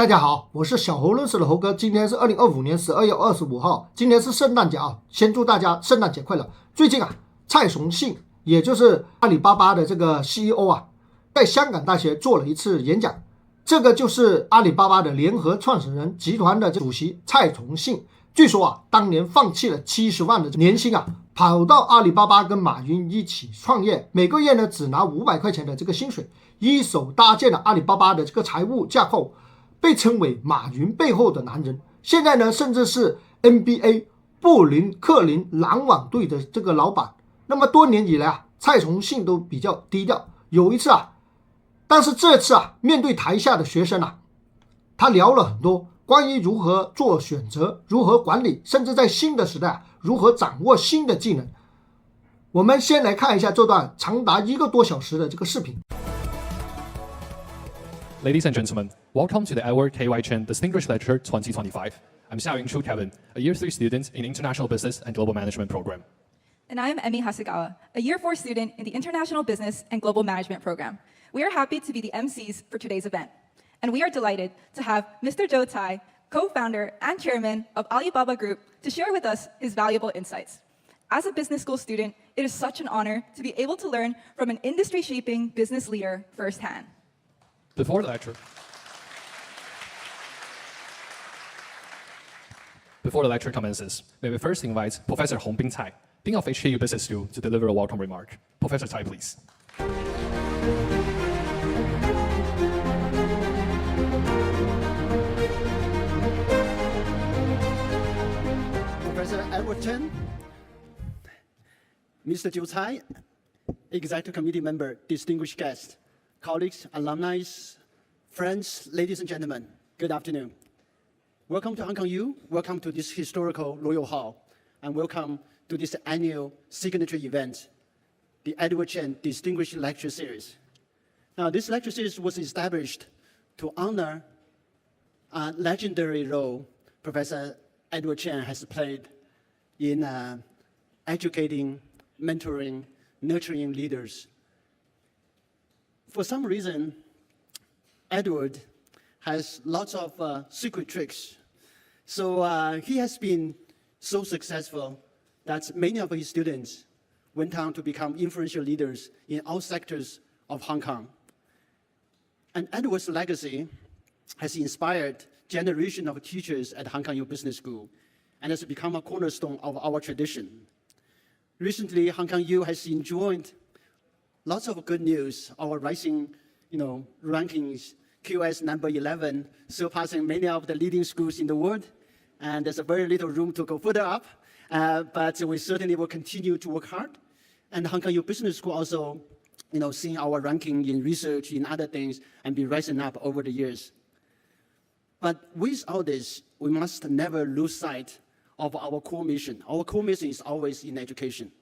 大家好，我是小猴论事的猴哥。今天是2025年12月25号，今天是圣诞节啊！先祝大家圣诞节快乐。最近啊，蔡崇信，也就是阿里巴巴的这个 CEO 啊，在香港大学做了一次演讲。这个就是阿里巴巴的联合创始人集团的主席蔡崇信。据说啊，当年放弃了70万的年薪啊，跑到阿里巴巴跟马云一起创业，每个月呢只拿500块钱的这个薪水，一手搭建了阿里巴巴的这个财务架构。被称为马云背后的男人，现在呢，甚至是 NBA 布林克林篮网队的这个老板。那么多年以来啊，蔡崇信都比较低调。有一次啊，但是这次啊，面对台下的学生啊，他聊了很多关于如何做选择、如何管理，甚至在新的时代啊，如何掌握新的技能。我们先来看一下这段长达1个多小时的这个视频。Ladies and gentlemen, welcome to the Edward K.Y. Chen Distinguished Lecture 2025. I'm Xiaoying Chu Kevin, a Year 3 student in International Business and Global Management Program. And I'm Emi Hasegawa, a Year 4 student in the International Business and Global Management Program. We are happy to be the MCs for today's event. And we are delighted to have Mr. Zhou Cai, co-founder and chairman of Alibaba Group, to share with us his valuable insights. As a business school student, it is such an honor to be able to learn from an industry-shaping business leader firsthand. Before the lecture commences, may we first invite Professor Hongbin Cai, Dean of HKU Business School, to deliver a welcome remark. Professor Cai, please. Professor Edward Chen, Mr. Zhou Cai, Executive Committee member, distinguished guests, colleagues, alumni, friends, ladies and gentlemen, good afternoon. Welcome to Hong Kong U, welcome to this historical Royal Hall, and welcome to this annual signature event, the Edward Chen Distinguished Lecture Series. Now, this lecture series was established to honor a legendary role Professor Edward Chen has played in educating, mentoring, nurturing leaders. For some reason, Edward has lots of secret tricks. So he has been so successful that many of his students went on to become influential leaders in all sectors of Hong Kong. And Edward's legacy has inspired generations of teachers at Hong Kong U Business School and has become a cornerstone of our tradition. Recently, Hong Kong U has enjoyed lots of good news, our rising rankings, QS number 11, surpassing many of the leading schools in the world. And there's a very little room to go further up, but we certainly will continue to work hard. And Hong Kong U Business School also, seeing our ranking in research, in other things, and be rising up over the years. But with all this, we must never lose sight of our core mission. Our core mission is always in education.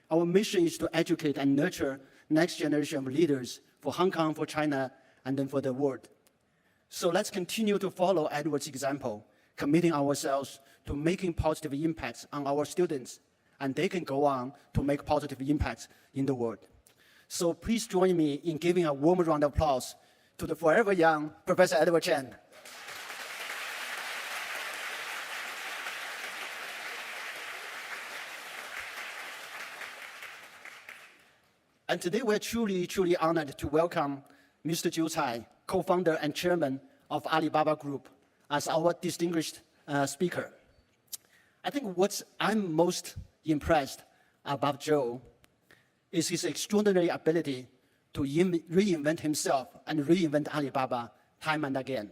Our mission is to educate and nurture next generation of leaders for Hong Kong, for China, and then for the world. So let's continue to follow Edward's example, committing ourselves to making positive impacts on our students, and they can go on to make positive impacts in the world. So please join me in giving a warm round of applause to the forever young Professor Edward Chen. And today we're truly, truly honored to welcome Mr. Zhou Cai, co-founder and chairman of Alibaba Group, as our distinguished speaker. I think what I'm most impressed about Zhou is his extraordinary ability to reinvent himself and reinvent Alibaba time and again.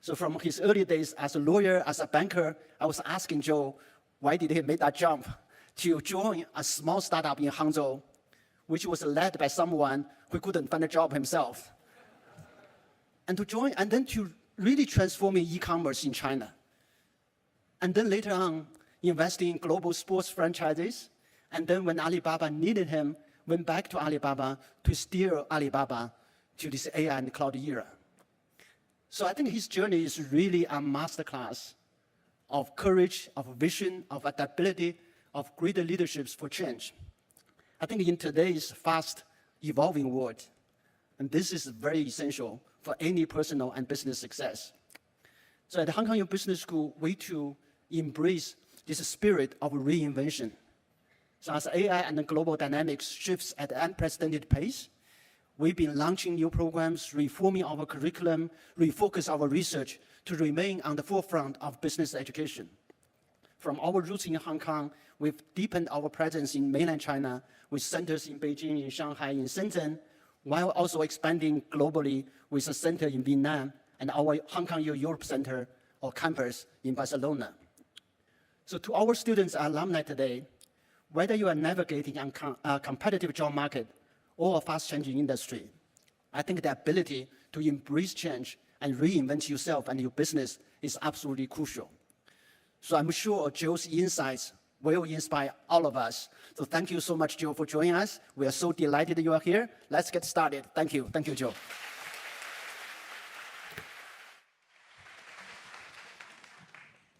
So from his early days as a lawyer, as a banker, I was asking Zhou, why did he make that jump to join a small startup in Hangzhou, which was led by someone who couldn't find a job himself. And to join, and then to really transforming e-commerce in China. And then later on, investing in global sports franchises. And then when Alibaba needed him, went back to Alibaba to steer Alibaba to this AI and cloud era. So I think his journey is really a masterclass of courage, of vision, of adaptability, of greater leaderships for change. I think in today's fast evolving world, and this is very essential for any personal and business success. So at the Hong Kong U Business School, we too embrace this spirit of reinvention. So as AI and the global dynamics shifts at an unprecedented pace, we've been launching new programs, reforming our curriculum, refocus our research to remain on the forefront of business education. From our roots in Hong Kong, we've deepened our presence in mainland China with centers in Beijing, in Shanghai, in Shenzhen, while also expanding globally with a center in Vietnam and our Hong Kong U Europe Center or campus in Barcelona. So to our students and alumni today, whether you are navigating a competitive job market or a fast-changing industry, I think the ability to embrace change and reinvent yourself and your business is absolutely crucial. So I'm sure Joe's insights will inspire all of us. So thank you so much, Joe, for joining us. We are so delighted you are here. Let's get started. Thank you. Thank you, Joe.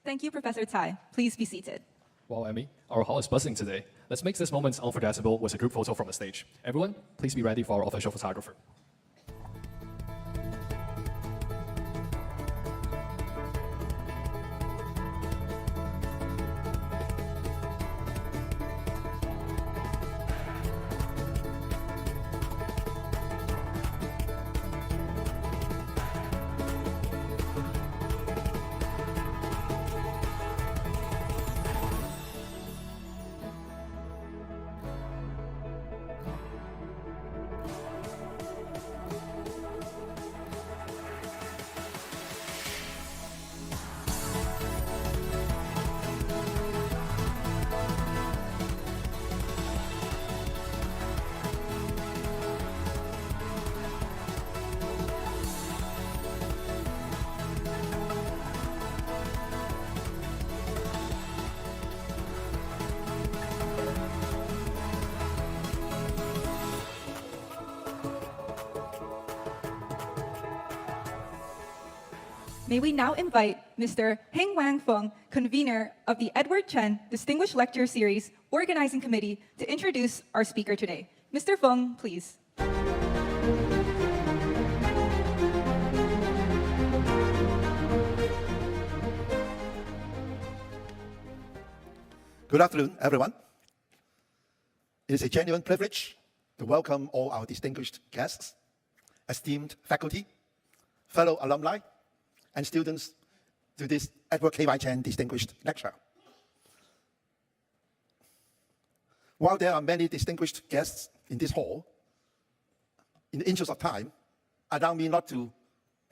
Thank you, Professor Cai. Please be seated. Wow, Emmy, our hall is buzzing today. Let's make this moment unforgettable with a group photo from the stage. Everyone, please be ready for our official photographer. May we now invite Mr. Heng Wang Feng, convener of the Edward Chen Distinguished Lecture Series Organizing Committee, to introduce our speaker today. Mr. Feng, please. Good afternoon, everyone. It is a genuine privilege to welcome all our distinguished guests, esteemed faculty, fellow alumni, and students to this Edward K.Y. Chen Distinguished Lecture. While there are many distinguished guests in this hall, in the interest of time, allow me not to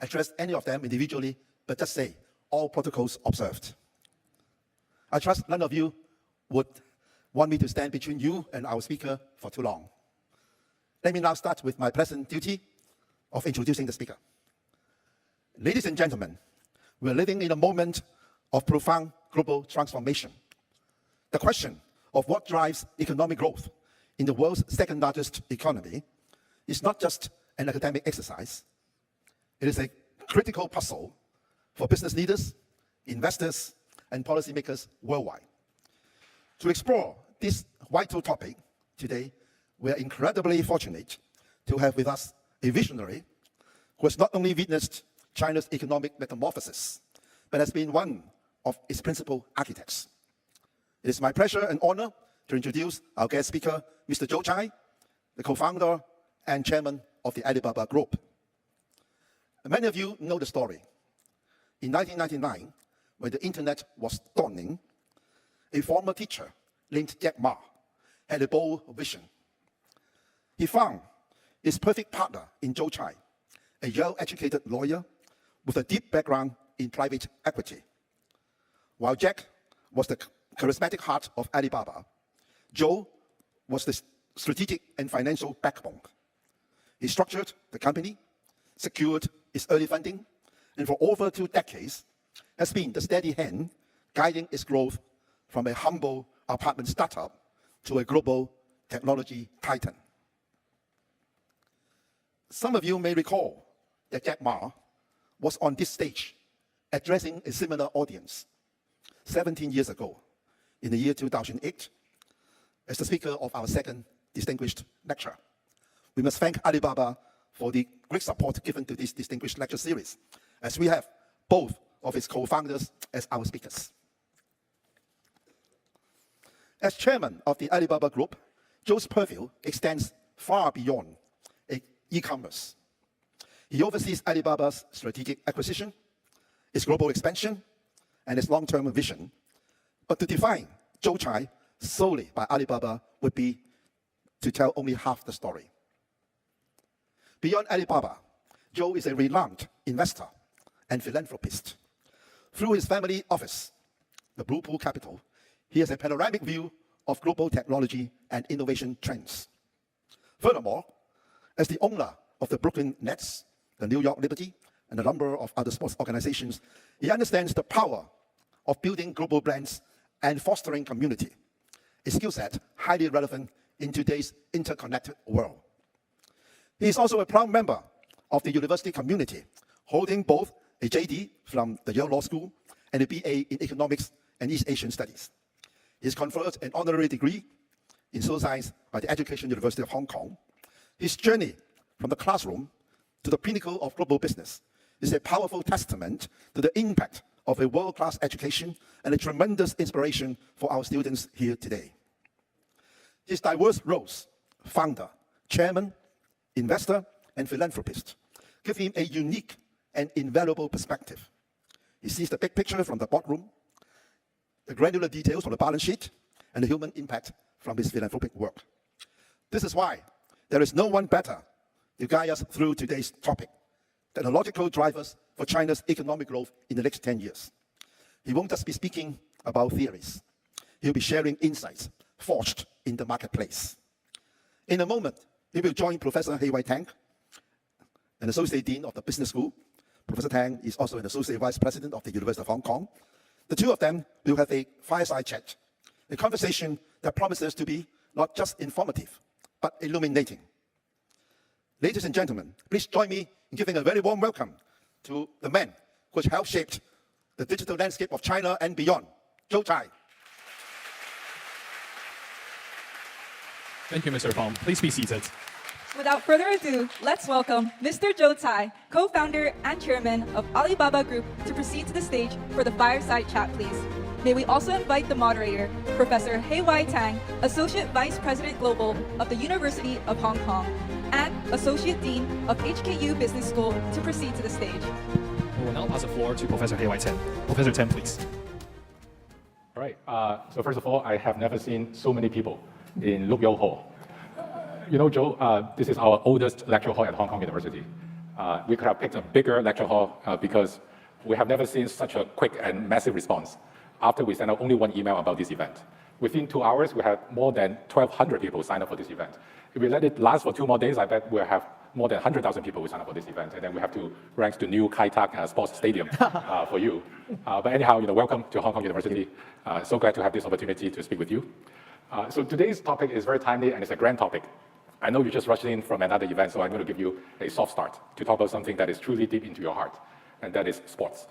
address any of them individually, but just say, all protocols observed. I trust none of you would want me to stand between you and our speaker for too long. Let me now start with my pleasant duty of introducing the speaker. Ladies and gentlemen, we're living in a moment of profound global transformation. The question of what drives economic growth in the world's second largest economy is not just an academic exercise. It is a critical puzzle for business leaders, investors, and policymakers worldwide. To explore this vital topic today, we are incredibly fortunate to have with us a visionary who has not only witnessed China's economic metamorphosis, but has been one of its principal architects. It is my pleasure and honor to introduce our guest speaker, Mr. Joe Tsai, the co-founder and chairman of the Alibaba Group. Many of you know the story. In 1999, when the internet was dawning, a former teacher named Jack Ma had a bold vision. He found his perfect partner in Joe Tsai, a well-educated lawyer with a deep background in private equity. While Jack was the charismatic heart of Alibaba, Joe was the strategic and financial backbone. He structured the company, secured its early funding, and for over 2 decades has been the steady hand guiding its growth from a humble apartment startup to a global technology titan. Some of you may recall that Jack Ma was on this stage addressing a similar audience 17 years ago, in the year 2008, as the speaker of our second distinguished lecture. We must thank Alibaba for the great support given to this distinguished lecture series, as we have both of its co-founders as our speakers. As chairman of the Alibaba Group, Joe's purview extends far beyond e-commerce. He oversees Alibaba's strategic acquisition, its global expansion, and its long-term vision. But to define Joe Tsai solely by Alibaba would be to tell only half the story. Beyond Alibaba, Joe is a renowned investor and philanthropist. Through his family office, the Blue Pool Capital, he has a panoramic view of global technology and innovation trends. Furthermore, as the owner of the Brooklyn Nets, the New York Liberty, and a number of other sports organizations, he understands the power of building global brands and fostering community, a skill set highly relevant in today's interconnected world. He is also a proud member of the university community, holding both a JD from the Yale Law School and a BA in Economics and East Asian Studies. He has conferred an honorary degree in social science by the Education University of Hong Kong. His journey from the classroom to the pinnacle of global business is a powerful testament to the impact of a world-class education and a tremendous inspiration for our students here today. His diverse roles, founder, chairman, investor, and philanthropist, give him a unique and invaluable perspective. He sees the big picture from the boardroom, the granular details from the balance sheet, and the human impact from his philanthropic work. This is why there is no one better to guide us through today's topic, technological drivers for China's economic growth in the next 10 years. He won't just be speaking about theories. He'll be sharing insights forged in the marketplace. In a moment, he will join Professor Hei Wai Tang, an Associate Dean of the Business School. Professor Tang is also an Associate Vice President of the University of Hong Kong. The two of them will have a fireside chat, a conversation that promises to be not just informative, but illuminating. Ladies and gentlemen, please join me in giving a very warm welcome to the man who has helped shape the digital landscape of China and beyond, Joe Tsai. Thank you, Mr. Fong. Please be seated. Without further ado, let's welcome Mr. Joe Tsai, co-founder and chairman of Alibaba Group, to proceed to the stage for the fireside chat, please. May we also invite the moderator, Professor Hei Wai Tang, Associate Vice President Global of the University of Hong Kong, and Associate Dean of HKU Business School, to proceed to the stage. We will now pass the floor to Professor Hei Wai Tang. Professor Tang, please. All right. So first of all, I have never seen so many people in Look Yo Hall. You know, Joe, this is our oldest lecture hall at Hong Kong University. We could have picked a bigger lecture hall because we have never seen such a quick and massive response after we sent out only one email about this event. Within 2 hours, we had more than 1,200 people sign up for this event. If we let it last for 2 more days, I bet we'll have more than 100,000 people who sign up for this event, and then we have to rent the new Kai Tak Sports Stadium for you. But anyhow, welcome to Hong Kong University. So glad to have this opportunity to speak with you. So today's topic is very timely, and it's a grand topic. I know you just rushed in from another event, so I'm going to give you a soft start to talk about something that is truly deep into your heart, and that is sports.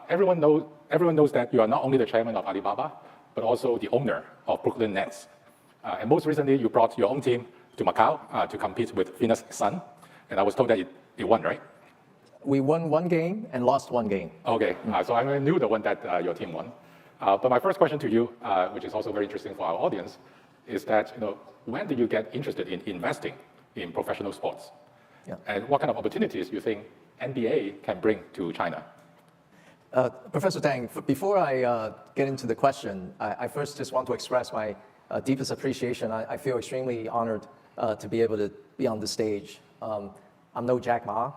Everyone knows that you are not only the chairman of Alibaba, but also the owner of Brooklyn Nets. And most recently, you brought your own team to Macau to compete with Venus Sun, and I was told that it won, right? We won 1 game and lost 1 game. Okay, so I knew the one that your team won. But my first question to you, which is also very interesting for our audience, is that when did you get interested in investing in professional sports? Yeah. And what kind of opportunities you think NBA can bring to China? Professor Tang, before I get into the question, I first just want to express my deepest appreciation. I feel extremely honored to be able to be on the stage. I'm no Jack Ma,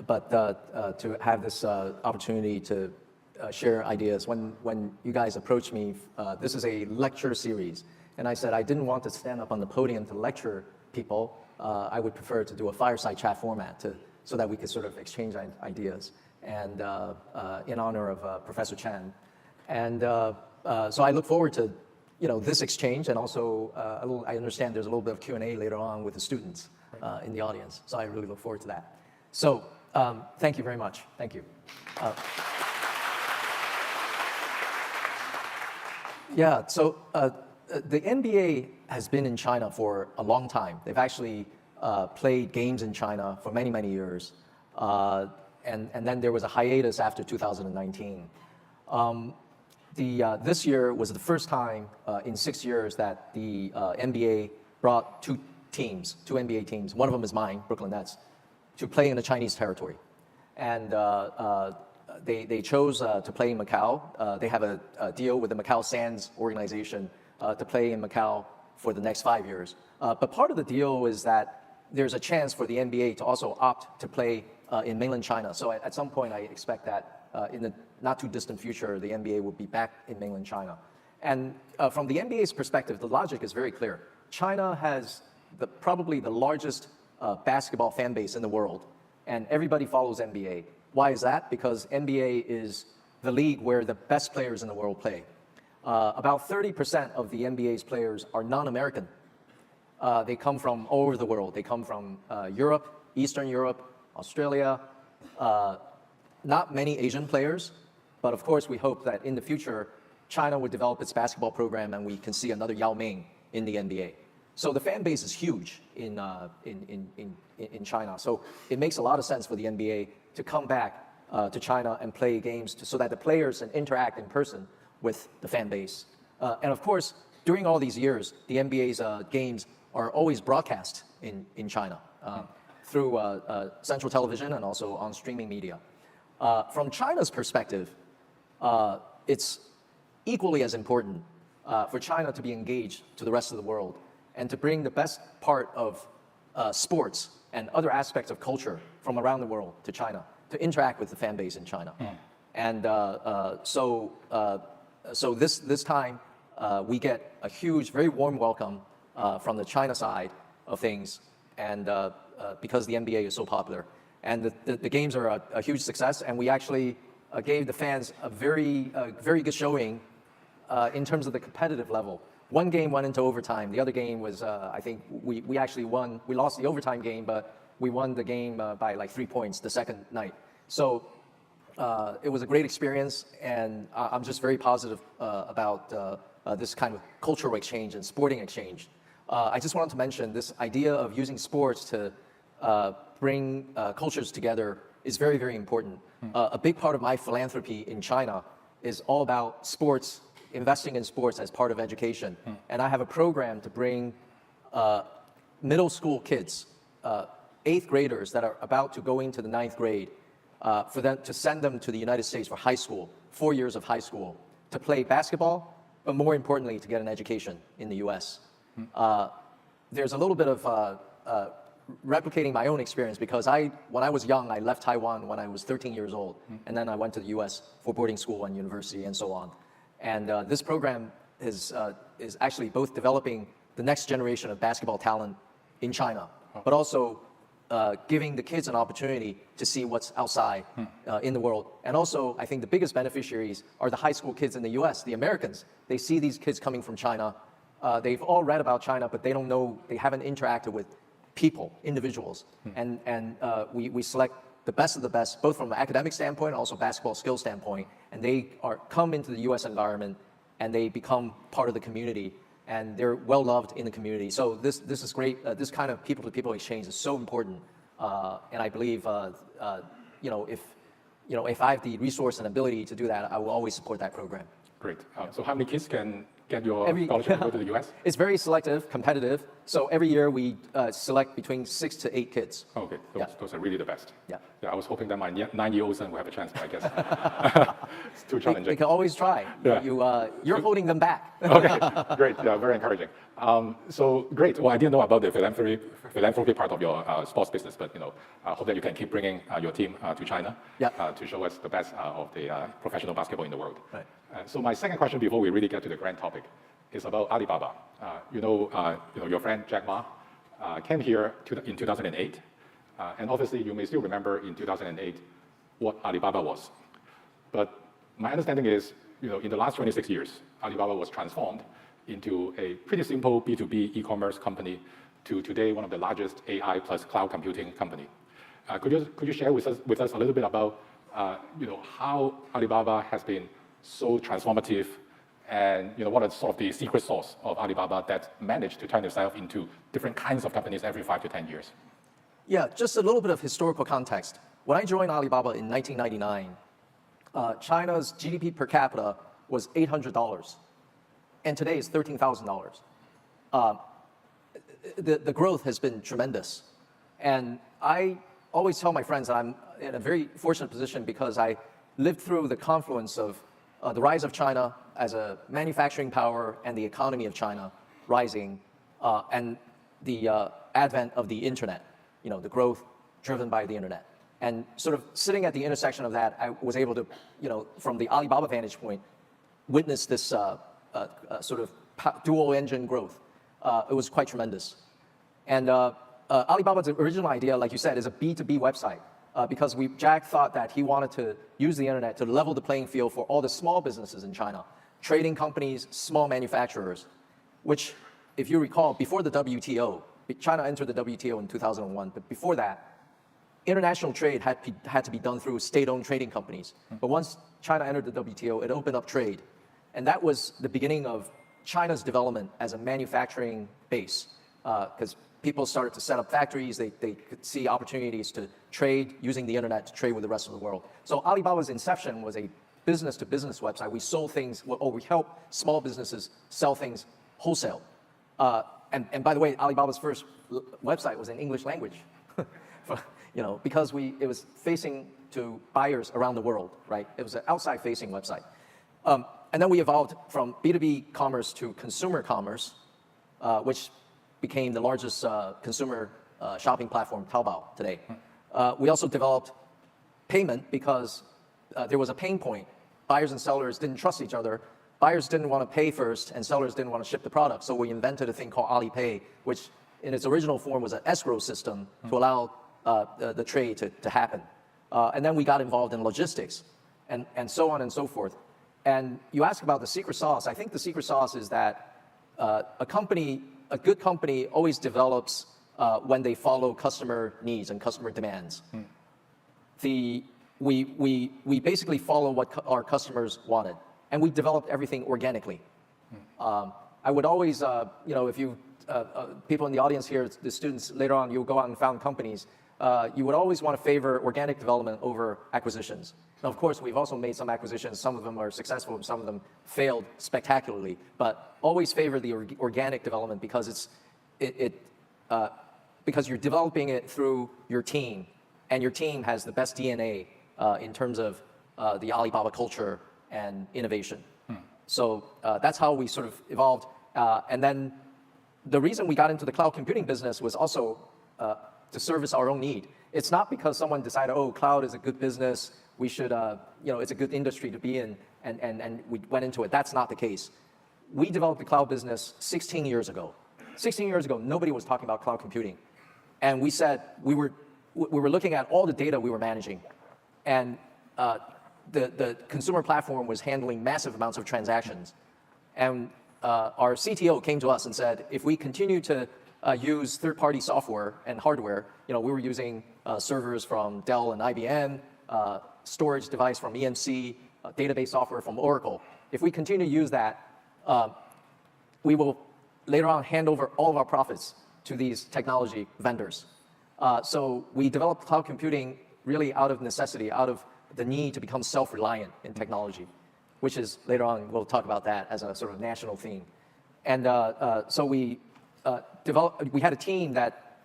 but to have this opportunity to share ideas. When you guys approached me, this is a lecture series, and I said I didn't want to stand up on the podium to lecture people. I would prefer to do a fireside chat format so that we could sort of exchange ideas, and in honor of Professor Chan. And so I look forward to this exchange, and also I understand there's a little bit of Q&A later on with the students in the audience. So I really look forward to that. So thank you very much. Thank you. Yeah, so the NBA has been in China for a long time. They've actually played games in China for many, many years. and then there was a hiatus after 2019. This year was the first time in 6 years that the NBA brought two NBA teams. One of them is mine, Brooklyn Nets, to play in the Chinese territory. And they chose to play in Macau. They have a deal with the Macau Sands organization to play in Macau for the next 5 years. But part of the deal is that there's a chance for the NBA to also opt to play in mainland China. So at some point, I expect that in the not too distant future, the NBA will be back in mainland China. And from the NBA's perspective, the logic is very clear. China has probably the largest basketball fan base in the world, and everybody follows NBA. Why is that? Because NBA is the league where the best players in the world play. About 30% of the NBA's players are non-American. They come from all over the world. They come from Europe, Eastern Europe, Australia, not many Asian players, but of course we hope that in the future, China would develop its basketball program and we can see another Yao Ming in the NBA. So the fan base is huge in China. So it makes a lot of sense for the NBA to come back to China and play games so that the players can interact in person with the fan base. And of course, during all these years, the NBA's games are always broadcast in China through central television and also on streaming media. From China's perspective, it's equally as important for China to be engaged to the rest of the world and to bring the best part of sports and other aspects of culture from around the world to China, to interact with the fan base in China. And so this time, we get a huge, very warm welcome from the China side of things, and because the NBA is so popular. And the games are a huge success, and we actually gave the fans a very good showing in terms of the competitive level. One game went into overtime. The other game was, I think, we actually won. We lost the overtime game, but we won the game by like 3 points the second night. So it was a great experience, and I'm just very positive about this kind of cultural exchange and sporting exchange. I just wanted to mention this idea of using sports to bring cultures together is very, very important. A big part of my philanthropy in China is all about sports, investing in sports as part of education. And I have a program to bring middle school kids, 8th graders that are about to go into the 9th grade, for them to send them to the United States for high school, 4 years of high school, to play basketball, but more importantly, to get an education in the US. There's a little bit of replicating my own experience because when I was young, I left Taiwan when I was 13 years old, and then I went to the US for boarding school and university and so on. And this program is actually both developing the next generation of basketball talent in China, but also giving the kids an opportunity to see what's outside in the world. And also, I think the biggest beneficiaries are the high school kids in the US, the Americans. They see these kids coming from China. They've all read about China, but they don't know, they haven't interacted with people, individuals. And we select the best of the best, both from an academic standpoint and also basketball skill standpoint. And they come into the US environment and they become part of the community, and they're well loved in the community. So this is great. This kind of people-to-people exchange is so important. And I believe, if I have the resource and ability to do that, I will always support that program. Great. So how many kids can get your scholarship and go to the US? It's very selective, competitive. So every year we select between 6 to 8 kids. Okay, those are really the best. Yeah. I was hoping that my 9-year-old son will have a chance, but I guess it's too challenging. They can always try. Yeah. You're holding them back. Okay, great. Yeah, very encouraging. So great. Well, I didn't know about the philanthropy part of your sports business, but I hope that you can keep bringing your team to China to show us the best of the professional basketball in the world. Right. So my second question, before we really get to the grand topic, is about Alibaba. Your friend Jack Ma came here in 2008, and obviously you may still remember in 2008 what Alibaba was. But my understanding is, in the last 26 years, Alibaba was transformed into a pretty simple B2B e-commerce company to today one of the largest AI plus cloud computing company. Could you share with us a little bit about how Alibaba has been so transformative, and what are sort of the secret sauce of Alibaba that managed to turn itself into different kinds of companies every 5 to 10 years? Yeah, just a little bit of historical context. when I joined Alibaba in 1999, China's GDP per capita was $800, and today is $13,000. The growth has been tremendous. And I always tell my friends that I'm in a very fortunate position because I lived through the confluence of the rise of China as a manufacturing power and the economy of China rising, and the advent of the internet, the growth driven by the internet. And sort of sitting at the intersection of that, I was able to, from the Alibaba vantage point, witness this sort of dual engine growth. It was quite tremendous. And Alibaba's original idea, like you said, is a B2B website because Jack thought that he wanted to use the internet to level the playing field for all the small businesses in China, trading companies, small manufacturers, which, if you recall, before the WTO, China entered the WTO in 2001, but before that, international trade had to be done through state-owned trading companies. But once China entered the WTO, it opened up trade. And that was the beginning of China's development as a manufacturing base, because people started to set up factories. They could see opportunities to trade using the internet to trade with the rest of the world. So Alibaba's inception was a business-to-business website. We sold things, or we helped small businesses sell things wholesale. And by the way, Alibaba's first website was in English language. Because it was facing to buyers around the world, right? It was an outside-facing website. And then we evolved from B2B commerce to consumer commerce, which became the largest consumer shopping platform, Taobao, today. We also developed payment because there was a pain point. Buyers and sellers didn't trust each other. Buyers didn't want to pay first, and sellers didn't want to ship the product. So we invented a thing called Alipay, which in its original form was an escrow system to allow the trade to happen. And then we got involved in logistics and so on and so forth. And you ask about the secret sauce. I think the secret sauce is that a good company always develops when they follow customer needs and customer demands. We basically follow what our customers wanted, and we developed everything organically. I would always, if you people in the audience here, the students later on, you'll go out and found companies. You would always want to favor organic development over acquisitions. Now, of course, we've also made some acquisitions. Some of them are successful, and some of them failed spectacularly. But always favor the organic development because because you're developing it through your team, and your team has the best DNA in terms of the Alibaba culture and innovation. So that's how we sort of evolved. And then the reason we got into the cloud computing business was also to service our own need. It's not because someone decided, oh, cloud is a good business, we should, it's a good industry to be in, and we went into it. That's not the case. We developed the cloud business 16 years ago. 16 years ago, nobody was talking about cloud computing. And we said, we were looking at all the data we were managing, and the consumer platform was handling massive amounts of transactions. And our CTO came to us and said, if we continue to use third-party software and hardware, we were using servers from Dell and IBM, storage device from EMC, database software from Oracle. If we continue to use that, we will later on hand over all of our profits to these technology vendors. So we developed cloud computing really out of necessity, out of the need to become self-reliant in technology, which is later on, we'll talk about that as a sort of national theme. And so we had a team that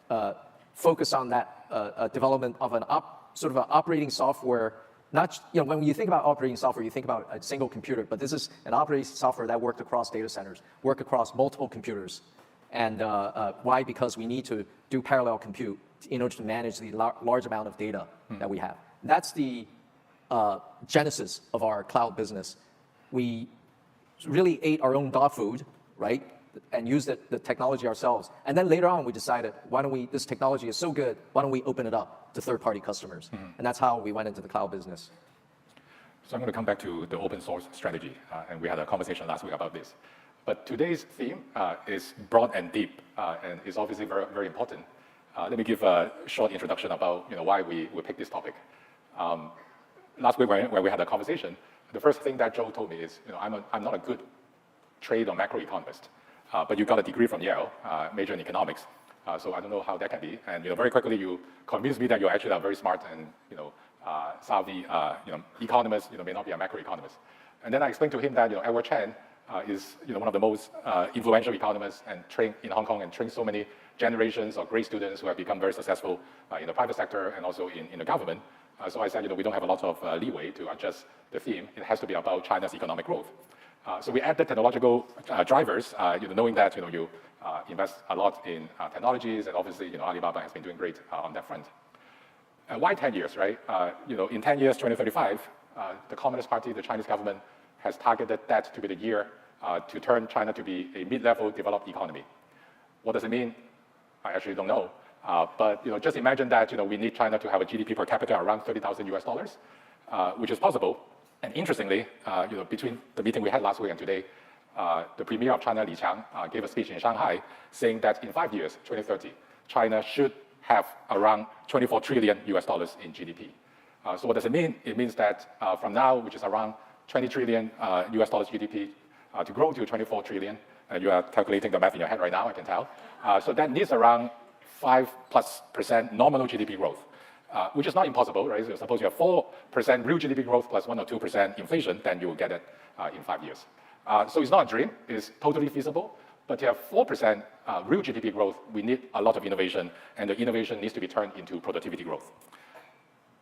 focused on that development of sort of an operating software. Not, when you think about operating software, you think about a single computer, but this is an operating software that worked across data centers, worked across multiple computers. And why? Because we need to do parallel compute in order to manage the large amount of data that we have. That's the genesis of our cloud business. We really ate our own dog food, right? And used the technology ourselves. And then later on, we decided, this technology is so good, why don't we open it up to third-party customers? And that's how we went into the cloud business. So I'm going to come back to the open source strategy, and we had a conversation last week about this. But today's theme is broad and deep, and is obviously very, very important. Let me give a short introduction about why we picked this topic. Last week when we had a conversation, the first thing that Joe told me is, I'm not a good trade or macroeconomist, but you got a degree from Yale, major in economics. So I don't know how that can be. And very quickly you convinced me that you're actually a very smart and savvy economist. May not be a macroeconomist. And then I explained to him that Edward Chen is one of the most influential economists and trained in Hong Kong and trained so many generations of great students who have become very successful in the private sector and also in the government. So I said, we don't have a lot of leeway to adjust the theme. It has to be about China's economic growth. So we added technological drivers, knowing that you invest a lot in technologies, and obviously Alibaba has been doing great on that front. Why 10 years, right? In 10 years, 2035, the Communist Party, the Chinese government, has targeted that to be the year to turn China to be a mid-level developed economy. What does it mean? I actually don't know. But just imagine that we need China to have a GDP per capita around $30,000, which is possible. And interestingly, between the meeting we had last week and today, the Premier of China, Li Qiang, gave a speech in Shanghai saying that in 5 years, 2030, China should have around $24 trillion in GDP. So what does it mean? It means that from now, which is around $20 trillion GDP, to grow to 24 trillion, you are calculating the math in your head right now, I can tell. So that needs around 5+% nominal GDP growth, which is not impossible, right? So suppose you have 4% real GDP growth plus 1 or 2% inflation, then you will get it in 5 years. So it's not a dream, it's totally feasible. But to have 4% real GDP growth, we need a lot of innovation, and the innovation needs to be turned into productivity growth.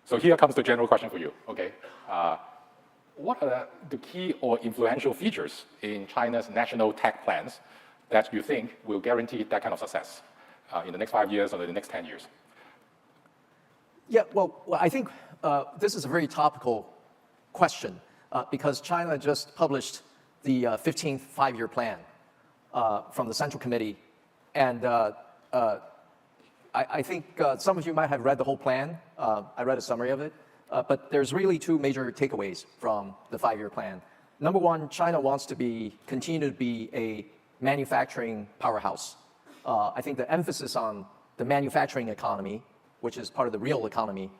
So here comes the general question for you, okay? What are the key or influential features in China's national tech plans that you think will guarantee that kind of success in the next 5 years or the next 10 years? Yeah, well, I think this is a very topical question because China just published the 15th five-year plan from the Central Committee. And I think some of you might have read the whole plan. I read a summary of it. But there's really two major takeaways from the five-year plan. Number one, China wants to continue to be a manufacturing powerhouse. I think the emphasis on the manufacturing economy, which is part of the real economy,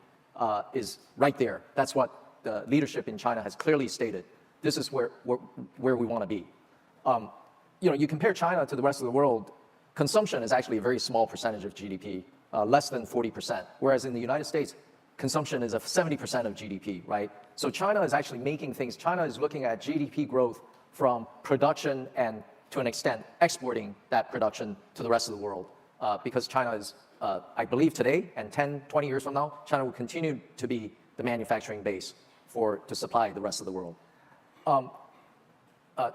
is right there. That's what the leadership in China has clearly stated. This is where we want to be. You compare China to the rest of the world, consumption is actually a very small percentage of GDP, less than 40%, whereas in the United States, consumption is 70% of GDP, right? So China is actually making things. China is looking at GDP growth from production and, to an extent, exporting that production to the rest of the world. Because China is, I believe today, and 10, 20 years from now, China will continue to be the manufacturing base to supply the rest of the world.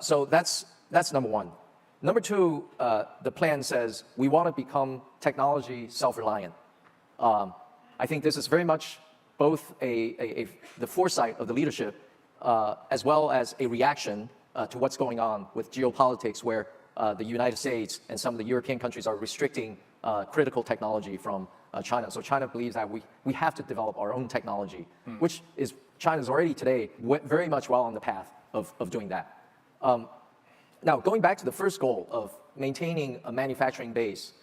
So that's number one. Number two, the plan says we want to become technology self-reliant. I think this is very much both the foresight of the leadership as well as a reaction to what's going on with geopolitics, where the United States and some of the European countries are restricting critical technology from China. So China believes that we have to develop our own technology, which is China's already today very much well on the path of doing that. Now, going back to the first goal of maintaining a manufacturing base,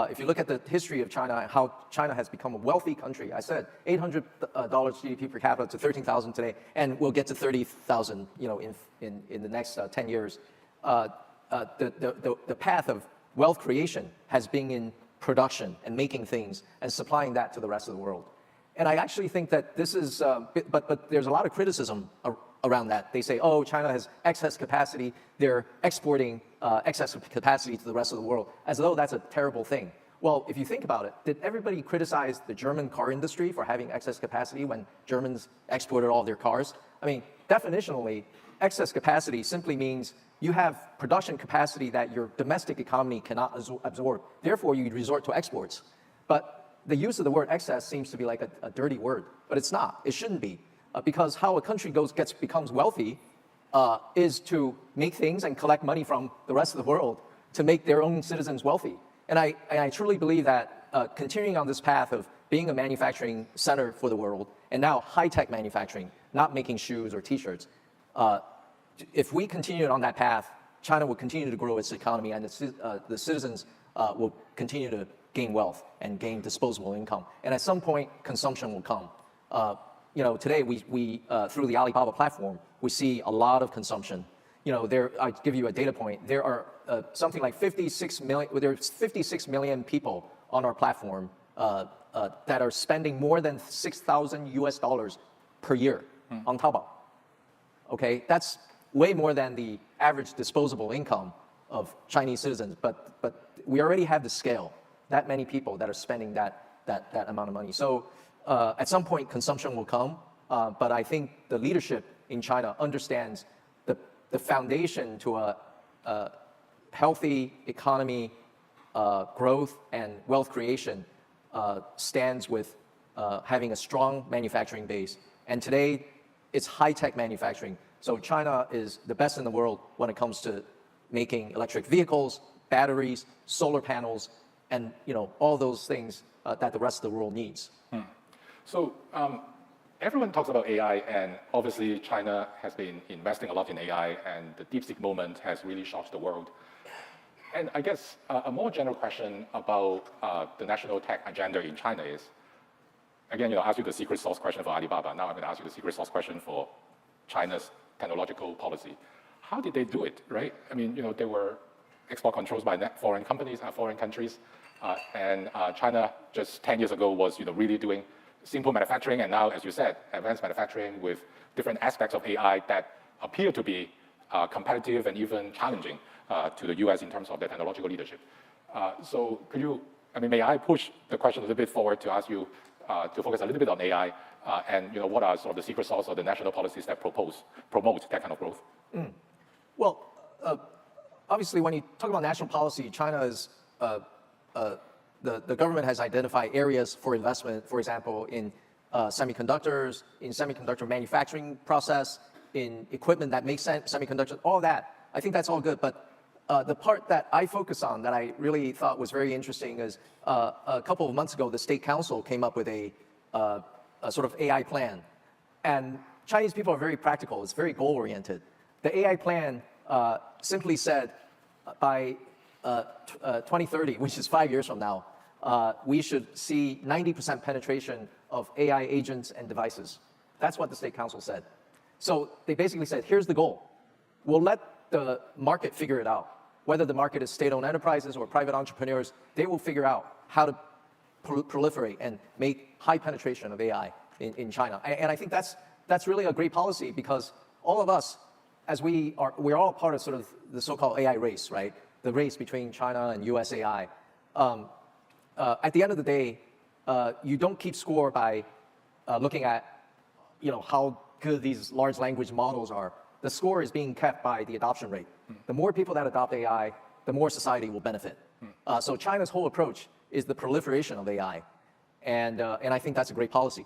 if you look at the history of China and how China has become a wealthy country, I said $800 GDP per capita to 13,000 today, and we'll get to 30,000, in the next 10 years. The path of wealth creation has been in production and making things and supplying that to the rest of the world. And I actually think that this is, but there's a lot of criticism around that. They say, oh, China has excess capacity. They're exporting excess capacity to the rest of the world, as though that's a terrible thing. Well, if you think about it, did everybody criticize the German car industry for having excess capacity when Germans exported all their cars? I mean, definitionally, excess capacity simply means you have production capacity that your domestic economy cannot absorb. Therefore, you resort to exports. But the use of the word excess seems to be like a dirty word, but it's not. It shouldn't be. Because how a country becomes wealthy is to make things and collect money from the rest of the world to make their own citizens wealthy. And I truly believe that continuing on this path of being a manufacturing center for the world, and now high-tech manufacturing, not making shoes or T-shirts, if we continue on that path, China will continue to grow its economy, and the citizens will continue to gain wealth and gain disposable income. And at some point, consumption will come. Today we through the Alibaba platform, we see a lot of consumption. I give you a data point. There are something like 56 million people on our platform that are spending more than $6,000 per year on Taobao. Okay, that's way more than the average disposable income of Chinese citizens. But we already have the scale, that many people that are spending that amount of money. So at some point, consumption will come. But I think the leadership in China understands the foundation to a healthy economy, growth, and wealth creation stands with having a strong manufacturing base. And today, it's high-tech manufacturing. So China is the best in the world when it comes to making electric vehicles, batteries, solar panels, and all those things that the rest of the world needs. So everyone talks about AI, and obviously China has been investing a lot in AI, and the DeepSeek moment has really shocked the world. And I guess a more general question about the national tech agenda in China is, again, I asked you the secret sauce question for Alibaba. Now I'm going to ask you the secret sauce question for China's technological policy. How did they do it, right? I mean, there were export controls by foreign companies, foreign countries, and China just 10 years ago was, really doing simple manufacturing, and now, as you said, advanced manufacturing with different aspects of AI that appear to be competitive and even challenging to the US in terms of their technological leadership. So could you, may I push the question a little bit forward to ask you to focus a little bit on AI and what are sort of the secret sauce or the national policies that promote that kind of growth? Well, obviously, when you talk about national policy, China is the government has identified areas for investment, for example, in semiconductors, in semiconductor manufacturing process, in equipment that makes semiconductors, all that. I think that's all good, but the part that I focus on that I really thought was very interesting is a couple of months ago, the State Council came up with a sort of AI plan. And Chinese people are very practical. It's very goal-oriented. The AI plan simply said by 2030, which is 5 years from now, we should see 90% penetration of AI agents and devices. That's what the State Council said. So they basically said, here's the goal. We'll let the market figure it out. Whether the market is state-owned enterprises or private entrepreneurs, they will figure out how to proliferate and make high penetration of AI in China. And I think that's really a great policy because all of us, as we're all part of sort of the so-called AI race, right? The race between China and US AI. At the end of the day, you don't keep score by looking at how good these large language models are. The score is being kept by the adoption rate. The more people that adopt AI, the more society will benefit. So China's whole approach is the proliferation of AI, and I think that's a great policy.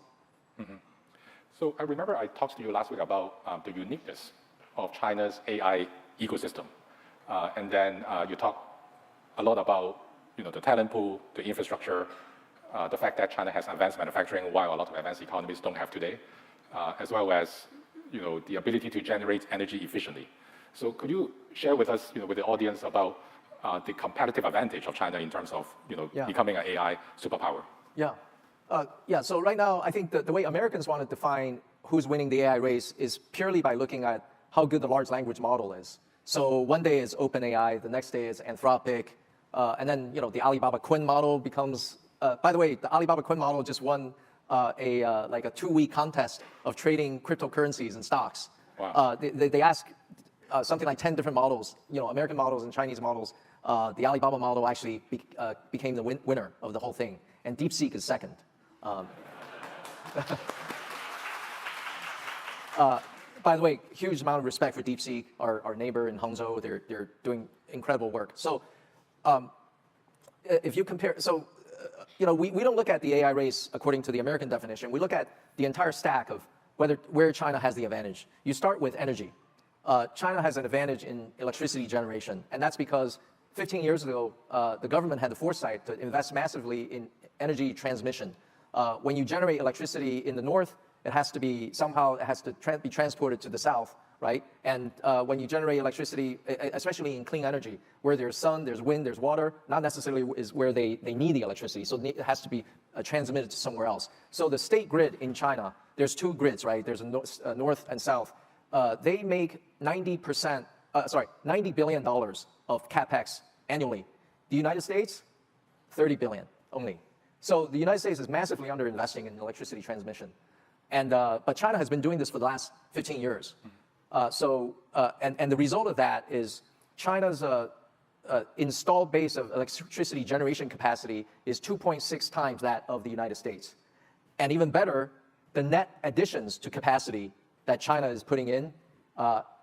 So I remember I talked to you last week about the uniqueness of China's AI ecosystem, and then you talked a lot about the talent pool, the infrastructure, the fact that China has advanced manufacturing while a lot of advanced economies don't have today, as well as the ability to generate energy efficiently. So could you share with us, with the audience about the competitive advantage of China in terms of becoming an AI superpower? Yeah. So right now, I think the way Americans want to define who's winning the AI race is purely by looking at how good the large language model is. So one day is OpenAI, the next day is Anthropic, and then the Alibaba Quinn model becomes. By the way, the Alibaba Quinn model just won like a 2-week contest of trading cryptocurrencies and stocks. Wow. They asked something like 10 different models, American models and Chinese models. The Alibaba model actually became the winner of the whole thing, and DeepSeek is second. By the way, huge amount of respect for DeepSeek, our neighbor in Hangzhou. They're doing incredible work. So if you compare, we don't look at the AI race according to the American definition. We look at the entire stack of where China has the advantage. You start with energy. China has an advantage in electricity generation, and that's because 15 years ago, the government had the foresight to invest massively in energy transmission. When you generate electricity in the north, it has to be be transported to the south, right? And when you generate electricity, especially in clean energy, where there's sun, there's wind, there's water, not necessarily is where they need the electricity. So it has to be transmitted to somewhere else. So the state grid in China, there's 2 grids, right? There's a north and south. They make $90 billion of capex annually. The United States, $30 billion. only. So the United States is massively underinvesting in electricity transmission. But China has been doing this for the last 15 years. And the result of that is China's installed base of electricity generation capacity is 2.6 times that of the United States. And even better, the net additions to capacity that China is putting in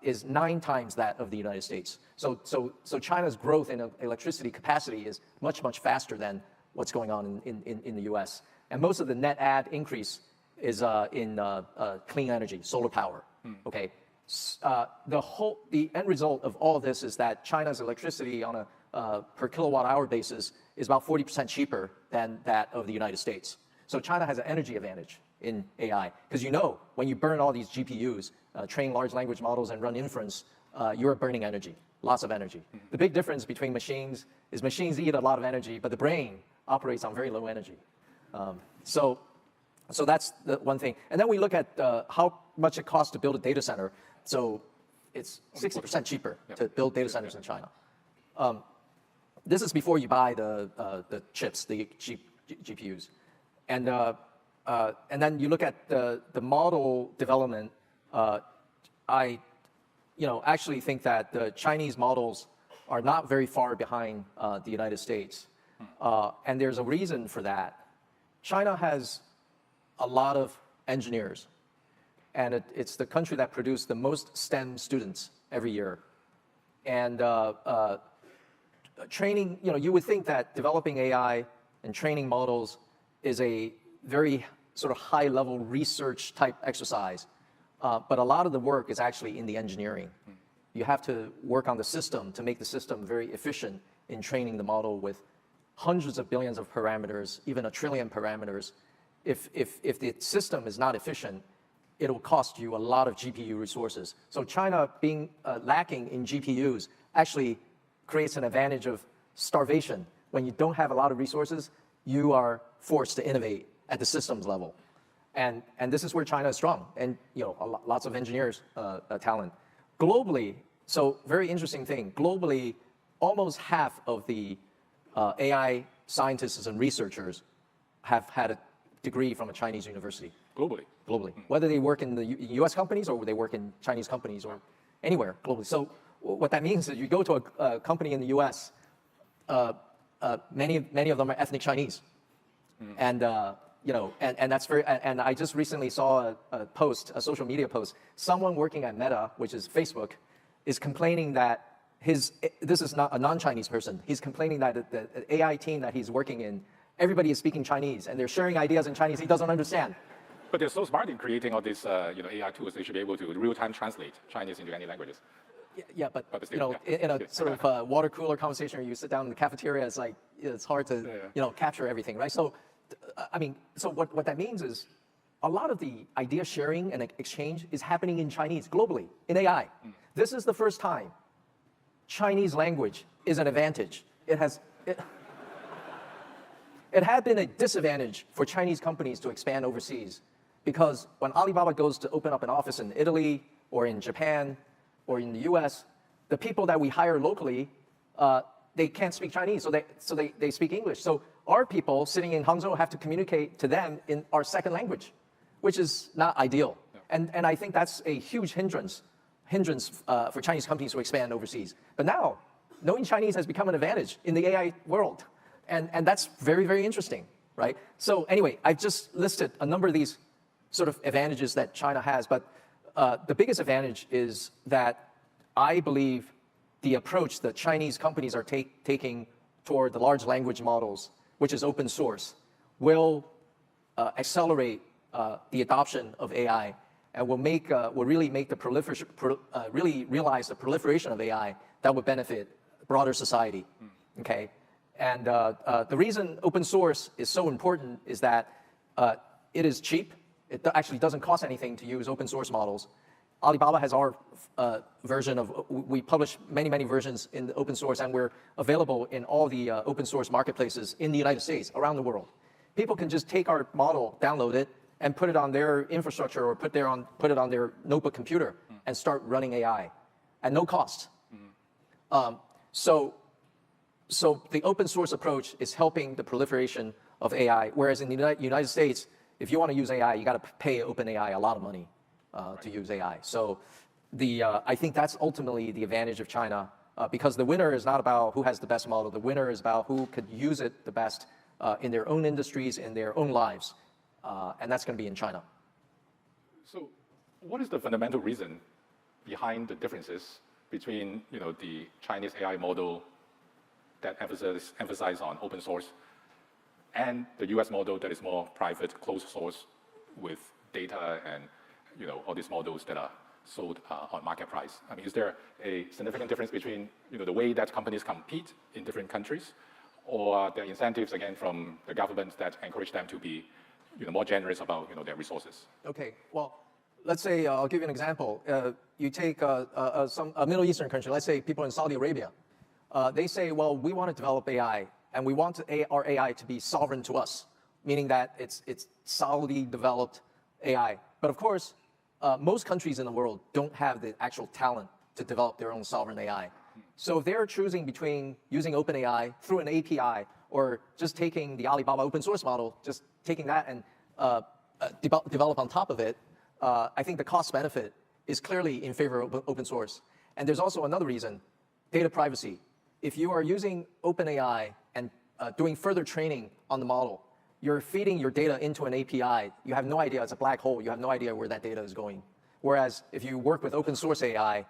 is 9 times that of the United States. So China's growth in electricity capacity is much, much faster than what's going on in the US. And most of the net add increase is in clean energy, solar power, okay? The end result of all of this is that China's electricity on a per kilowatt hour basis is about 40% cheaper than that of the United States. So China has an energy advantage in AI, because you know, when you burn all these GPUs, train large language models and run inference, you're burning energy, lots of energy. The big difference between machines is machines eat a lot of energy, but the brain operates on very low energy. So that's the one thing. And then we look at how much it costs to build a data center. So it's 60% cheaper to build data centers in China. This is before you buy the chips, the GPUs. And then you look at the model development. I actually think that the Chinese models are not very far behind the United States. And there's a reason for that. China has a lot of engineers, and it's the country that produced the most STEM students every year. And training, you would think that developing AI and training models is a very sort of high-level research type exercise, but a lot of the work is actually in the engineering. You have to work on the system to make the system very efficient in training the model with hundreds of billions of parameters, even 1 trillion parameters. If the system is not efficient, it'll cost you a lot of GPU resources. So China being lacking in GPUs actually creates an advantage of starvation. When you don't have a lot of resources, you are forced to innovate at the systems level. And this is where China is strong, and lots of engineers talent. Globally, so very interesting thing, globally, almost half of the AI scientists and researchers have had a degree from a Chinese university. Globally. Whether they work in the US companies or they work in Chinese companies or anywhere globally. So what that means is you go to a company in the US, many of them are ethnic Chinese. And that's very, and I just recently saw a social media post. Someone working at Meta, which is Facebook, is complaining that this is not a non-Chinese person. He's complaining that the AI team that he's working in, everybody is speaking Chinese, and they're sharing ideas in Chinese he doesn't understand. But they're so smart in creating all these AI tools. They should be able to real-time translate Chinese into any languages. Yeah, but in a sort of water cooler conversation where you sit down in the cafeteria, it's like it's hard to capture everything, right? So, so what that means is a lot of the idea sharing and exchange is happening in Chinese globally in AI. This is the first time Chinese language is an advantage. It had been a disadvantage for Chinese companies to expand overseas, because when Alibaba goes to open up an office in Italy or in Japan or in the US, the people that we hire locally, they can't speak Chinese, so they speak English. So our people sitting in Hangzhou have to communicate to them in our second language, which is not ideal. And I think that's a huge hindrance for Chinese companies to expand overseas. But now, knowing Chinese has become an advantage in the AI world. And that's very, very interesting, right? So anyway, I've just listed a number of these sort of advantages that China has, but the biggest advantage is that I believe the approach that Chinese companies are taking toward the large language models, which is open source, will accelerate the adoption of AI, and will really make the really realize the proliferation of AI that would benefit broader society. Okay. And the reason open source is so important is that it is cheap. It actually doesn't cost anything to use open source models. Alibaba has our version of, we publish many versions in the open source, and we're available in all the open source marketplaces in the United States, around the world. People can just take our model, download it, and put it on their infrastructure or put it on their notebook computer and start running AI at no cost. So So the open source approach is helping the proliferation of AI, whereas in the United States, if you want to use AI, you got to pay OpenAI a lot of money to use AI. So I think that's ultimately the advantage of China, because the winner is not about who has the best model. The winner is about who could use it the best in their own industries, in their own lives, and that's going to be in China. So what is the fundamental reason behind the differences between the Chinese AI model that emphasize on open source and the US model that is more private, closed source with data and all these models that are sold on market price? I mean, is there a significant difference between the way that companies compete in different countries, or the incentives again from the government that encourage them to be more generous about their resources? Okay, well, let's say I'll give you an example. You take a Middle Eastern country, let's say people in Saudi Arabia. They say, well, we want to develop AI, and we want our AI to be sovereign to us, meaning that it's Saudi-developed AI. But of course, most countries in the world don't have the actual talent to develop their own sovereign AI. So if they're choosing between using OpenAI through an API or just taking the Alibaba open source model, just taking that and develop on top of it, I think the cost benefit is clearly in favor of open source. And there's also another reason, data privacy. If you are using OpenAI and doing further training on the model, you're feeding your data into an API. You have no idea, it's a black hole. You have no idea where that data is going. Whereas if you work with open source AI,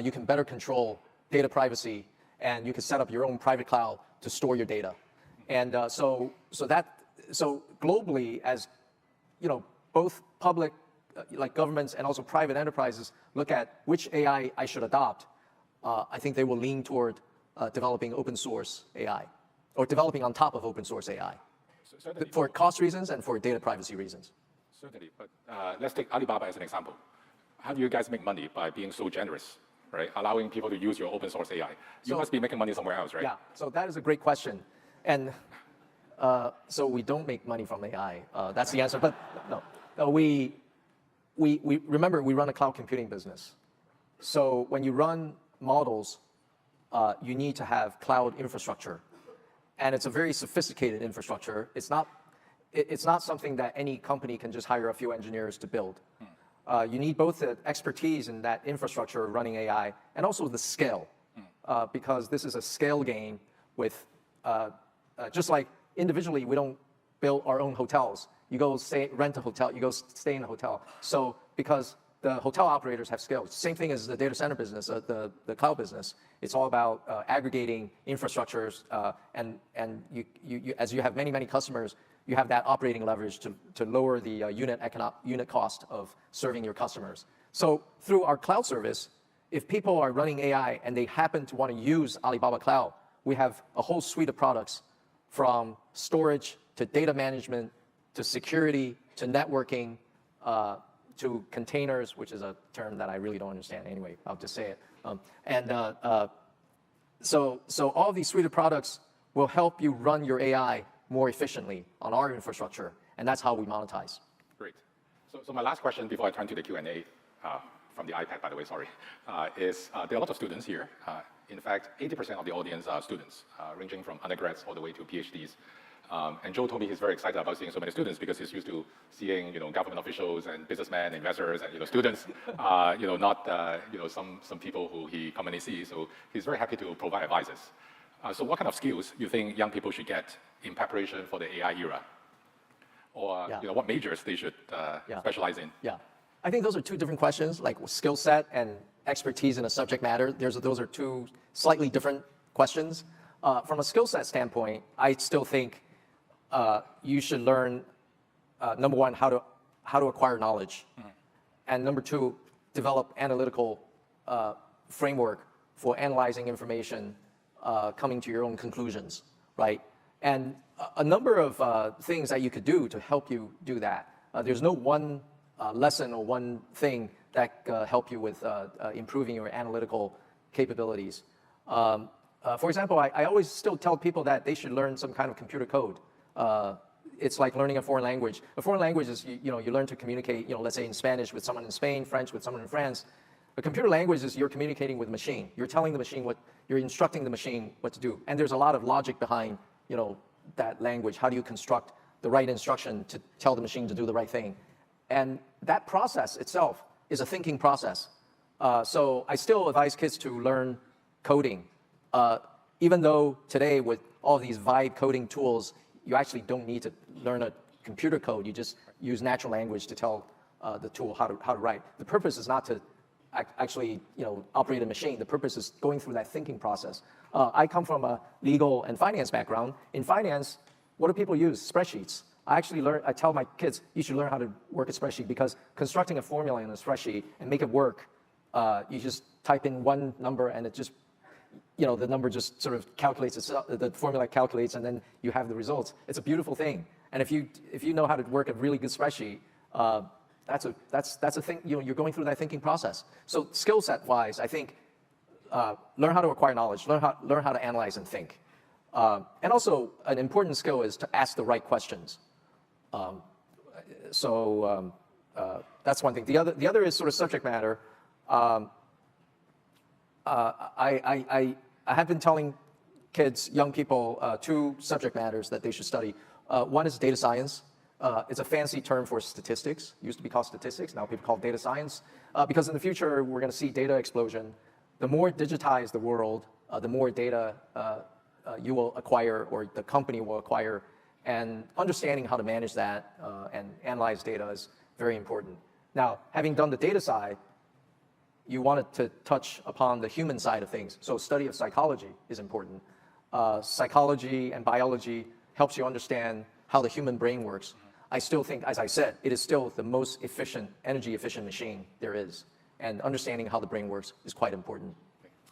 you can better control data privacy, and you can set up your own private cloud to store your data. And so globally, as both public, like governments, and also private enterprises look at which AI I should adopt, I think they will lean toward developing open source AI, or developing on top of open source AI, for cost reasons and for data privacy reasons. Certainly, but let's take Alibaba as an example. How do you guys make money by being so generous, right? Allowing people to use your open source AI. You must be making money somewhere else, right? Yeah, so that is a great question. And so we don't make money from AI. That's the answer. But no, we remember, we run a cloud computing business. So when you run models, you need to have cloud infrastructure. And it's a very sophisticated infrastructure. It's not something that any company can just hire a few engineers to build. You need both the expertise in that infrastructure running AI and also the scale, because this is a scale game with, just like individually, we don't build our own hotels. You go rent a hotel, you go stay in a hotel. So because the hotel operators have scale, same thing as the data center business, the cloud business. It's all about aggregating infrastructures, and as you have many customers, you have that operating leverage to lower the unit cost of serving your customers. So through our cloud service, if people are running AI and they happen to want to use Alibaba Cloud, we have a whole suite of products, from storage to data management to security to networking to containers, which is a term that I really don't understand anyway. I'll just say it. So all of these suite of products will help you run your AI more efficiently on our infrastructure, and that's how we monetize. Great. So my last question before I turn to the Q&A, from the iPad, by the way, sorry, is there are a lot of students here. In fact, 80% of the audience are students, ranging from undergrads all the way to PhDs. And Joe told me he's very excited about seeing so many students because he's used to seeing government officials and businessmen, investors, and students, not some people who he commonly sees. So he's very happy to provide advices. So what kind of skills you think young people should get in preparation for the AI era? Or what majors they should specialize in? Yeah, I think those are two different questions, like skill set and expertise in a subject matter. Those are two slightly different questions. From a skill set standpoint, I still think you should learn, number one, how to acquire knowledge, and number two, develop analytical framework for analyzing information, coming to your own conclusions, right? And a number of things that you could do to help you do that. There's no one lesson or one thing that help you with improving your analytical capabilities. For example, I always still tell people that they should learn some kind of computer code. It's like learning a foreign language. A foreign language is, you learn to communicate, let's say in Spanish with someone in Spain, French with someone in France. A computer language is you're communicating with a machine. You're telling the machine you're instructing the machine what to do. And there's a lot of logic behind, that language. How do you construct the right instruction to tell the machine to do the right thing? And that process itself is a thinking process. So I still advise kids to learn coding. Even though today with all these vibe coding tools, you actually don't need to learn a computer code. You just use natural language to tell the tool how to write. The purpose is not to actually operate a machine. The purpose is going through that thinking process. I come from a legal and finance background. In finance, what do people use? Spreadsheets. I tell my kids, you should learn how to work a spreadsheet, because constructing a formula in a spreadsheet and make it work, you just type in one number and it just, the number just sort of calculates itself, the formula calculates, and then you have the results. It's a beautiful thing. And if you know how to work a really good spreadsheet, that's a thing, you're going through that thinking process. So skill set wise, I think, learn how to acquire knowledge, learn how to analyze and think. And also an important skill is to ask the right questions. That's one thing. The other is sort of subject matter. I have been telling kids, young people, 2 subject matters that they should study. One is data science. It's a fancy term for statistics. It used to be called statistics. Now people call it data science. Because in the future, we're going to see data explosion. The more digitized the world, the more data you will acquire, or the company will acquire. And understanding how to manage that and analyze data is very important. Now, having done the data side, you wanted to touch upon the human side of things. So study of psychology is important. Psychology and biology helps you understand how the human brain works. I still think, as I said, it is still the most efficient, energy-efficient machine there is. And understanding how the brain works is quite important.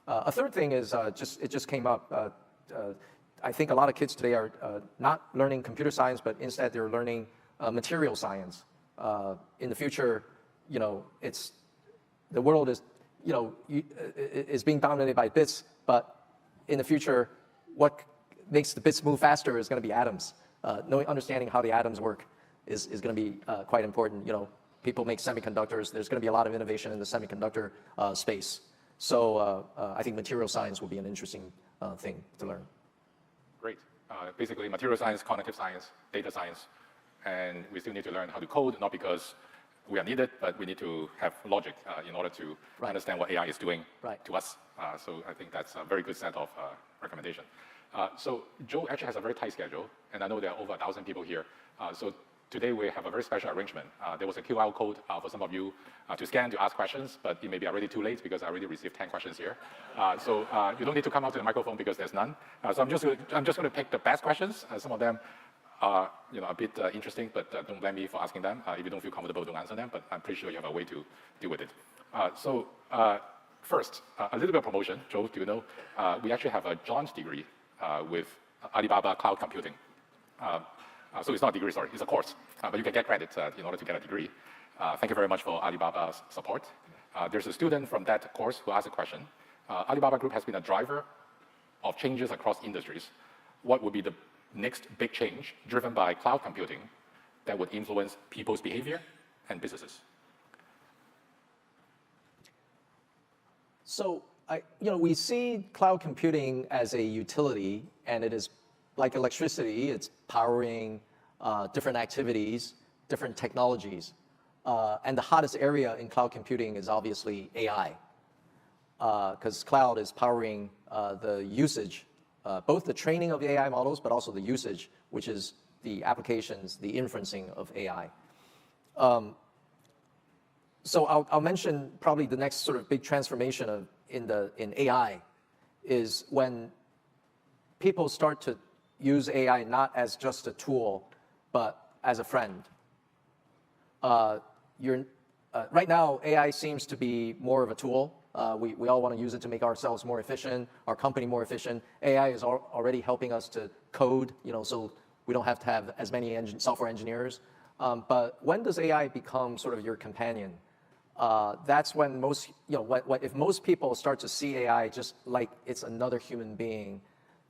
A third thing is, it just came up, I think a lot of kids today are not learning computer science, but instead they're learning material science. In the future, the world is, is being dominated by bits, but in the future, what makes the bits move faster is going to be atoms. Understanding how the atoms work is going to be quite important. People make semiconductors. There's going to be a lot of innovation in the semiconductor space. So I think material science will be an interesting thing to learn. Great. Basically, material science, cognitive science, data science, and we still need to learn how to code, not because we are needed, but we need to have logic in order to understand what AI is doing to us. So I think that's a very good set of recommendation. So Joe actually has a very tight schedule, and I know there are over 1,000 people here. So today we have a very special arrangement. There was a QR code for some of you to scan to ask questions, but it may be already too late because I already received 10 questions here. So you don't need to come up to the microphone because there's none. So I'm just going to pick the best questions. Some of them are a bit interesting, but don't blame me for asking them. If you don't feel comfortable, don't answer them, but I'm pretty sure you have a way to deal with it. First, a little bit of promotion. Joe, do you know, we actually have a John's degree with Alibaba Cloud Computing. So it's not a degree, sorry, it's a course. But you can get credit in order to get a degree. Thank you very much for Alibaba's support. There's a student from that course who asked a question. Alibaba Group has been a driver of changes across industries. What would be the next big change driven by cloud computing that would influence people's behavior and businesses? So, we see cloud computing as a utility, and it is like electricity. It's powering different activities, different technologies. And the hottest area in cloud computing is obviously AI, because cloud is powering the usage, both the training of the AI models, but also the usage, which is the applications, the inferencing of AI. So I'll mention probably the next sort of big transformation in AI is when people start to use AI not as just a tool, but as a friend. Right now, AI seems to be more of a tool. We all want to use it to make ourselves more efficient, our company more efficient. AI is already helping us to code, so we don't have to have as many software engineers. But when does AI become sort of your companion? That's when if most people start to see AI just like it's another human being,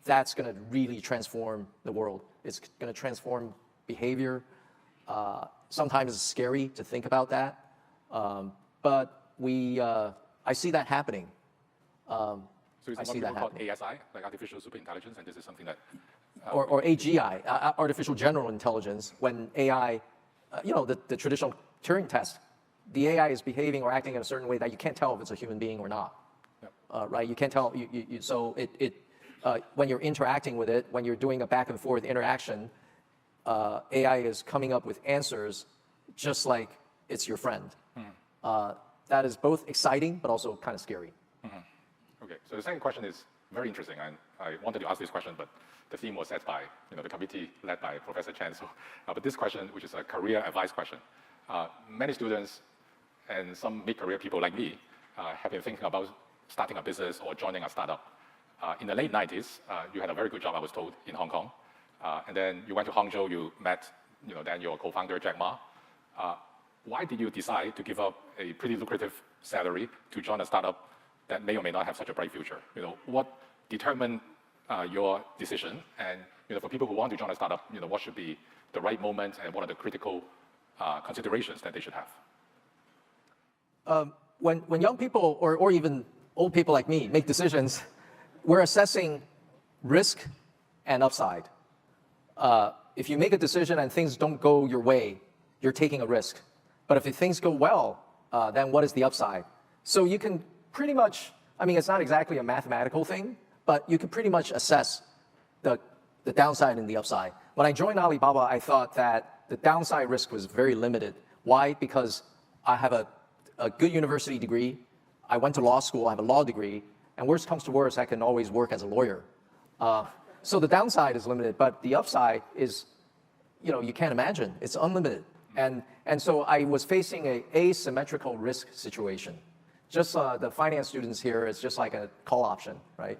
that's going to really transform the world. It's going to transform behavior. Sometimes it's scary to think about that, but I see that happening. So is I what see people that call happening. ASI, like artificial superintelligence, and this is something that Or AGI, artificial general intelligence, when AI, the traditional Turing test, the AI is behaving or acting in a certain way that you can't tell if it's a human being or not, right? You can't tell, so when you're interacting with it, when you're doing a back and forth interaction, AI is coming up with answers just like it's your friend. That is both exciting, but also kind of scary. Okay, so the second question is very interesting, and I wanted to ask this question, but the theme was set by the committee led by Professor Chen. So, but this question, which is a career advice question, many students and some mid-career people like me have been thinking about starting a business or joining a startup. In the late 90s, you had a very good job, I was told, in Hong Kong, and then you went to Hangzhou. You met, then your co-founder Jack Ma. Why did you decide to give up a pretty lucrative salary to join a startup that may or may not have such a bright future? What determined your decision? And for people who want to join a startup, what should be the right moment, and what are the critical considerations that they should have? When young people or even old people like me make decisions, we're assessing risk and upside. If you make a decision and things don't go your way, you're taking a risk. But if things go well, then what is the upside? So you can pretty much, it's not exactly a mathematical thing, but you can pretty much assess the downside and the upside. When I joined Alibaba, I thought that the downside risk was very limited. Why? Because I have a good university degree, I went to law school, I have a law degree, and worst comes to worst, I can always work as a lawyer. So the downside is limited, but the upside is, you can't imagine. It's unlimited. And so I was facing an asymmetrical risk situation. Just the finance students here, it's just like a call option, right?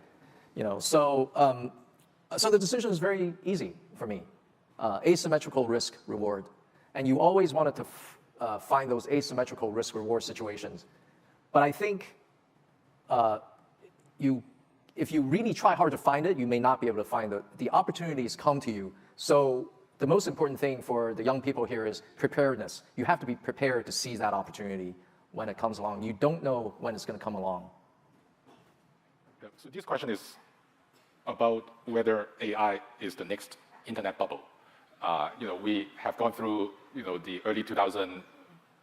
So the decision is very easy for me. Asymmetrical risk reward. And you always wanted to find those asymmetrical risk reward situations. But I think if you really try hard to find it, you may not be able to find it. The opportunities come to you. So the most important thing for the young people here is preparedness. You have to be prepared to seize that opportunity when it comes along. You don't know when it's going to come along. Yeah, so this question is about whether AI is the next internet bubble. We have gone through the early 2000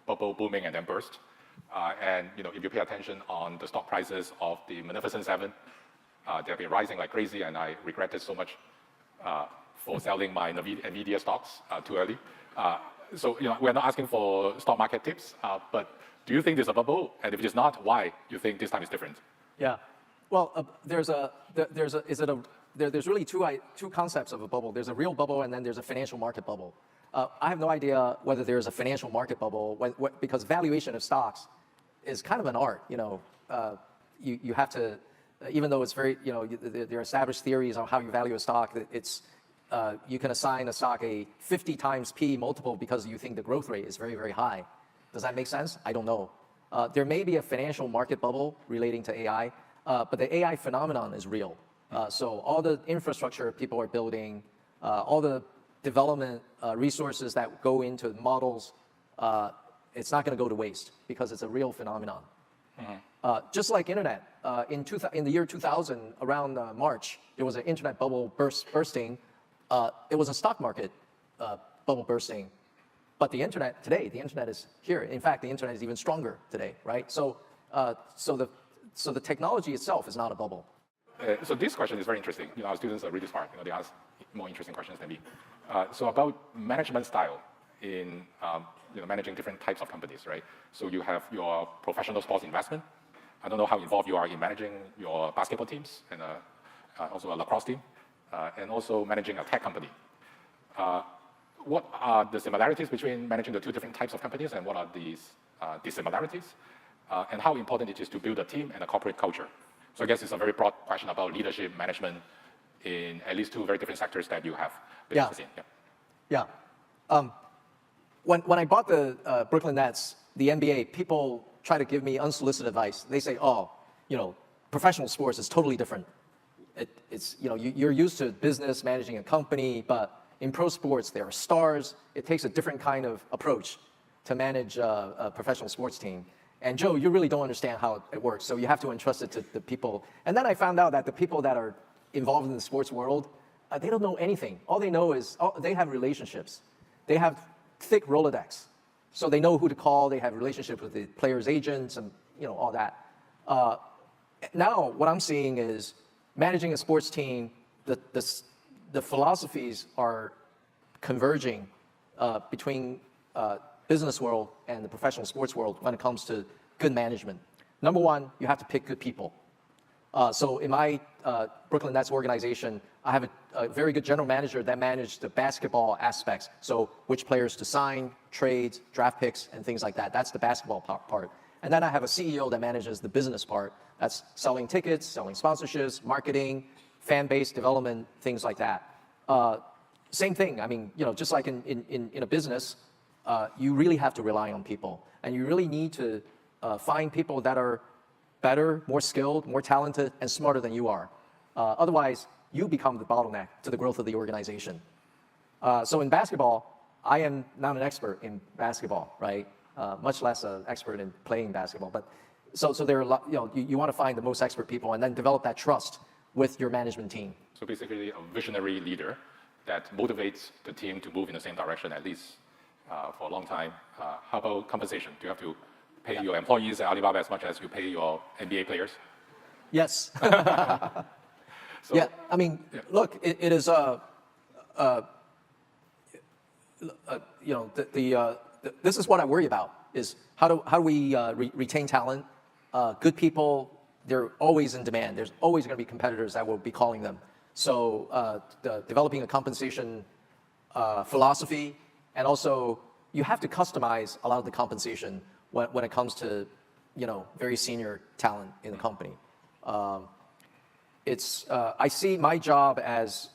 bubble booming and then burst. And if you pay attention on the stock prices of the Magnificent Seven, they've been rising like crazy, and I regretted so much for selling my NVIDIA stocks too early. So we're not asking for stock market tips, but do you think there's a bubble? And if it is not, why you think this time is different? Yeah, well, there's really two concepts of a bubble. There's a real bubble, and then there's a financial market bubble. I have no idea whether there's a financial market bubble because valuation of stocks is kind of an art. You have to, even though it's very, there are established theories on how you value a stock. You can assign a stock a 50 times P multiple because you think the growth rate is very, very high. Does that make sense? I don't know. There may be a financial market bubble relating to AI, but the AI phenomenon is real. So all the infrastructure people are building, all the development resources that go into models, it's not going to go to waste because it's a real phenomenon. Just like internet, in the year 2000, around March, there was an internet bubble bursting. It was a stock market bubble bursting. But the internet today, the internet is here. In fact, the internet is even stronger today, right? So the technology itself is not a bubble. So this question is very interesting. Our students are really smart. They ask more interesting questions than me. So about management style in managing different types of companies, right? So you have your professional sports investment. I don't know how involved you are in managing your basketball teams and also a lacrosse team, and also managing a tech company. What are the similarities between managing the two different types of companies, and what are these dissimilarities? And how important it is to build a team and a corporate culture? So I guess it's a very broad question about leadership management in at least two very different sectors that you have businesses in. Yeah. When I bought the Brooklyn Nets, the NBA, people try to give me unsolicited advice. They say, professional sports is totally different. You're used to business, managing a company, but in pro sports, there are stars. It takes a different kind of approach to manage a professional sports team. And Joe, you really don't understand how it works, so you have to entrust it to the people. And then I found out that the people that are involved in the sports world, they don't know anything. All they know is they have relationships. They have thick Rolodex. So they know who to call, they have relationships with the players' agents and all that. Now what I'm seeing is managing a sports team, the philosophies are converging between business world and the professional sports world when it comes to good management. Number one, you have to pick good people. So in my Brooklyn Nets organization, I have a very good general manager that manages the basketball aspects. So which players to sign, trades, draft picks, and things like that. That's the basketball part. And then I have a CEO that manages the business part. That's selling tickets, selling sponsorships, marketing, fan base development, things like that. Same thing. I mean, just like in a business, you really have to rely on people. And you really need to find people that are better, more skilled, more talented, and smarter than you are. Otherwise, you become the bottleneck to the growth of the organization. So in basketball, I am not an expert in basketball, right? Much less an expert in playing basketball. But so there are a lot, you want to find the most expert people and then develop that trust with your management team. So basically a visionary leader that motivates the team to move in the same direction, at least for a long time. How about compensation? Do you have to pay your employees at Alibaba as much as you pay your NBA players? Yes. So, yeah, I mean, look, it is this is what I worry about, is how do we retain talent? Good people, they're always in demand. There's always going to be competitors that will be calling them. So developing a compensation philosophy, and also you have to customize a lot of the compensation when it comes to very senior talent in the company. I see my job as,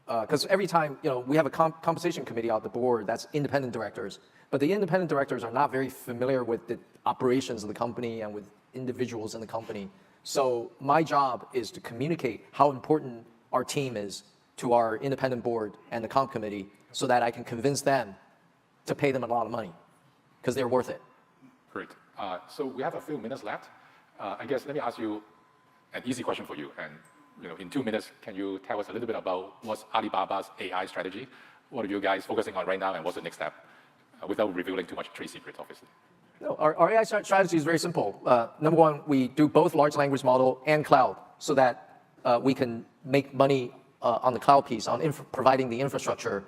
because every time, we have a compensation committee on the board that's independent directors, but the independent directors are not very familiar with the operations of the company and with individuals in the company. So my job is to communicate how important our team is to our independent board and the comp committee so that I can convince them to pay them a lot of money because they're worth it. Great. So we have a few minutes left. I guess let me ask you an easy question for you. And in 2 minutes, can you tell us a little bit about what's Alibaba's AI strategy? What are you guys focusing on right now, and what's the next step? Without revealing too much trade secrets, obviously. No, our AI strategy is very simple. Number one, we do both large language model and cloud so that we can make money on the cloud piece, on providing the infrastructure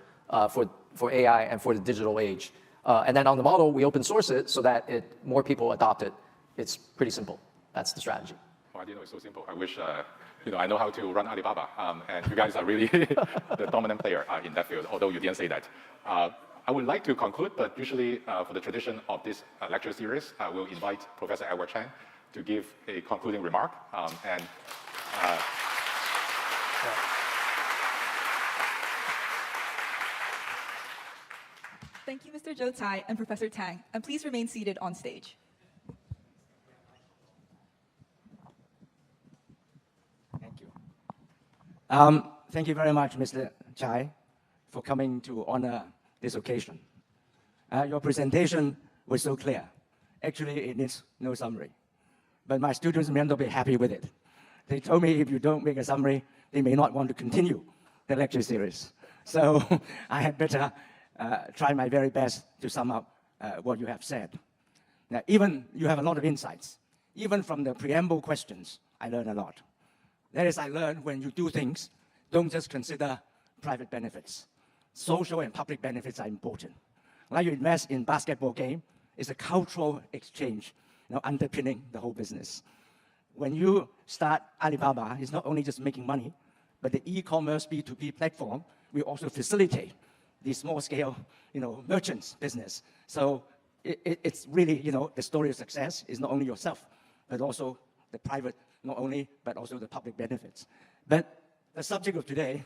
for AI and for the digital age. And then on the model, we open source it so that more people adopt it. It's pretty simple. That's the strategy. Oh, I didn't know it's so simple. I wish I know how to run Alibaba, and you guys are really the dominant player in that field, although you didn't say that. I would like to conclude, but usually for the tradition of this lecture series, I will invite Professor Edward Chan to give a concluding remark. Thank you, Mr. Zhou Cai and Professor Tang, and please remain seated on stage. Thank you. Thank you very much, Mr. Cai, for coming to honor this occasion. Your presentation was so clear. Actually, it needs no summary. But my students may not be happy with it. They told me if you don't make a summary, they may not want to continue the lecture series. So I had better try my very best to sum up what you have said. Now, even you have a lot of insights. Even from the preamble questions, I learned a lot. That is, I learned when you do things, don't just consider private benefits. Social and public benefits are important. Like you invest in basketball game, it's a cultural exchange underpinning the whole business. When you start Alibaba, it's not only just making money, but the e-commerce B2B platform will also facilitate the small-scale merchants business. So it's really, the story of success is not only yourself, but also the private, not only, but also the public benefits. But the subject of today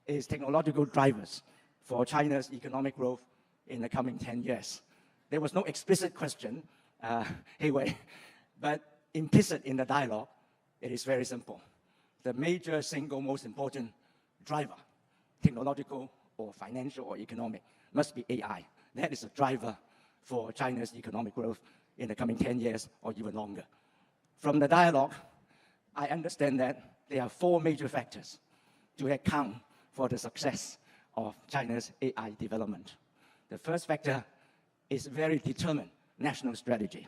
is technological drivers for China's economic growth in the coming 10 years. There was no explicit question, Hey Wei, but implicit in the dialogue, it is very simple. The major single most important driver, technological or financial or economic, must be AI. That is a driver for China's economic growth in the coming 10 years or even longer. From the dialogue, I understand that there are 4 major factors to account for the success of China's AI development. The first factor is very determined national strategy,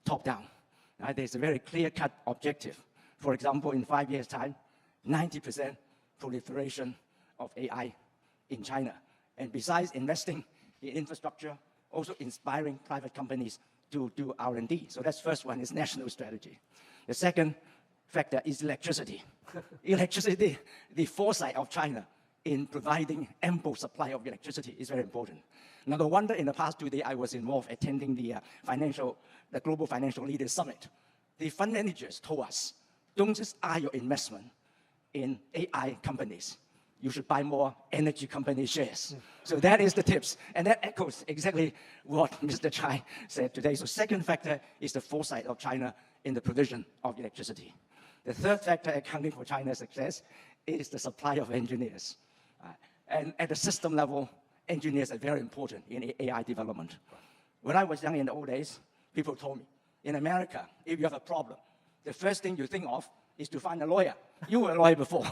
top-down. Right? There's a very clear-cut objective. For example, in 5 years' time, 90% proliferation of AI in China. And besides investing in infrastructure, also inspiring private companies to do R&D. So that's first one, is national strategy. The second factor is electricity. Electricity, the foresight of China in providing ample supply of electricity is very important. Now, no wonder in the past 2 days I was involved attending the Global Financial Leaders Summit. The fund managers told us, don't just eye your investment in AI companies. You should buy more energy company shares. So that is the tips. And that echoes exactly what Mr. Chai said today. So second factor is the foresight of China in the provision of electricity. The third factor accounting for China's success is the supply of engineers. And at the system level, engineers are very important in AI development. When I was young in the old days, people told me, in America, if you have a problem, the first thing you think of is to find a lawyer. You were a lawyer before.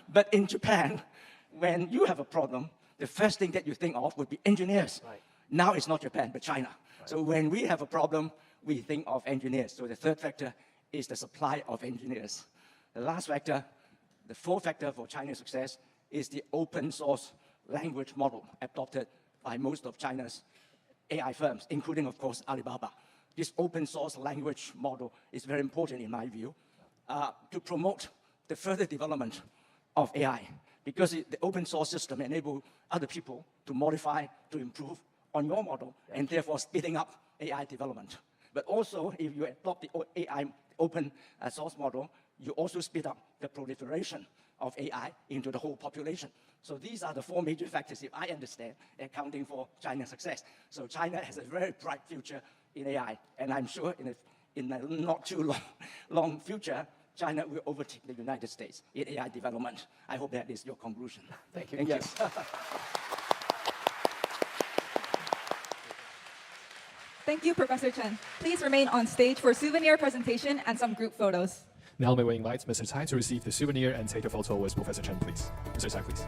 But in Japan, when you have a problem, the first thing that you think of would be engineers. Right. Now it's not Japan, but China. Right. So when we have a problem, we think of engineers. So the third factor is the supply of engineers. The last factor, the fourth factor for China's success, is the open source language model adopted by most of China's AI firms, including, of course, Alibaba. This open source language model is very important in my view to promote the further development of AI, because the open source system enables other people to modify, to improve on your model, and therefore speeding up AI development. But also, if you adopt the AI open source model, you also speed up the proliferation of AI into the whole population. So these are the 4 major factors, if I understand, accounting for China's success. So China has a very bright future in AI, and I'm sure in a not too long future, China will overtake the United States in AI development. I hope that is your conclusion. Thank you. Thank yes. you. Thank you, Professor Chen. Please remain on stage for souvenir presentation and some group photos. Now may we invite Mr. Tsai to receive the souvenir and take a photo with Professor Chen, please. Mr. Tsai, please.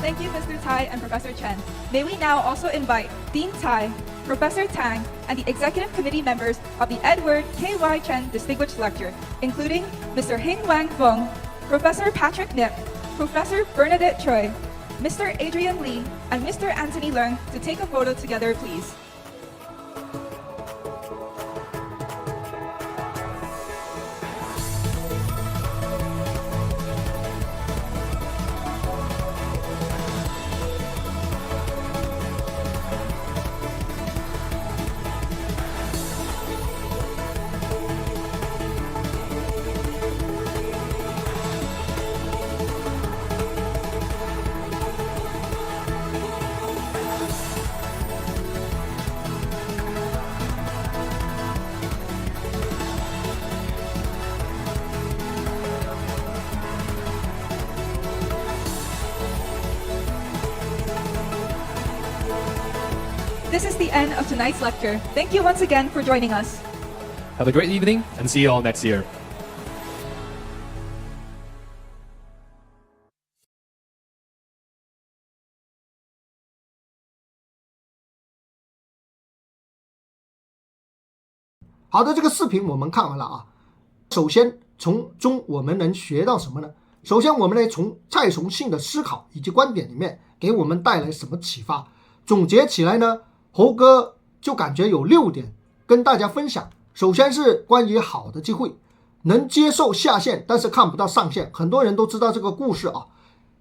Thank you, Mr. Tsai and Professor Chen. May we now also invite Dean Tsai, Professor Tang, and the Executive Committee members of the Edward K.Y. Chen Distinguished Lecture, including Mr. Hing Wang Feng, Professor Patrick Nip, Professor Bernadette Choi, Mr. Adrian Lee, and Mr. Anthony Leung to take a photo together, please. This is the end of tonight's lecture. Thank you once again for joining us. Have a great evening and see you all next year. 好的，这个视频我们看完了啊。首先，从中我们能学到什么呢？首先，我们来从蔡崇信的思考以及观点里面给我们带来什么启发？总结起来呢，猴哥就感觉有6点跟大家分享。首先是关于好的机会，能接受下限，但是看不到上限。很多人都知道这个故事啊。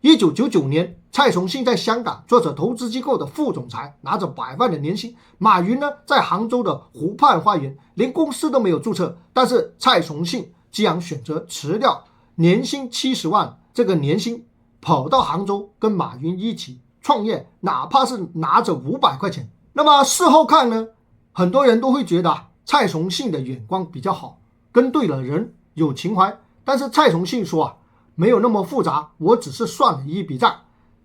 1999年，蔡崇信在香港做着投资机构的副总裁，拿着100万的年薪。马云呢，在杭州的湖畔花园，连公司都没有注册。但是蔡崇信既然选择辞掉年薪70万这个年薪，跑到杭州跟马云一起创业，哪怕是拿着500块钱。那么事后看呢，很多人都会觉得蔡崇信的眼光比较好，跟对了人，有情怀。但是蔡崇信说没有那么复杂，我只是算了一笔账。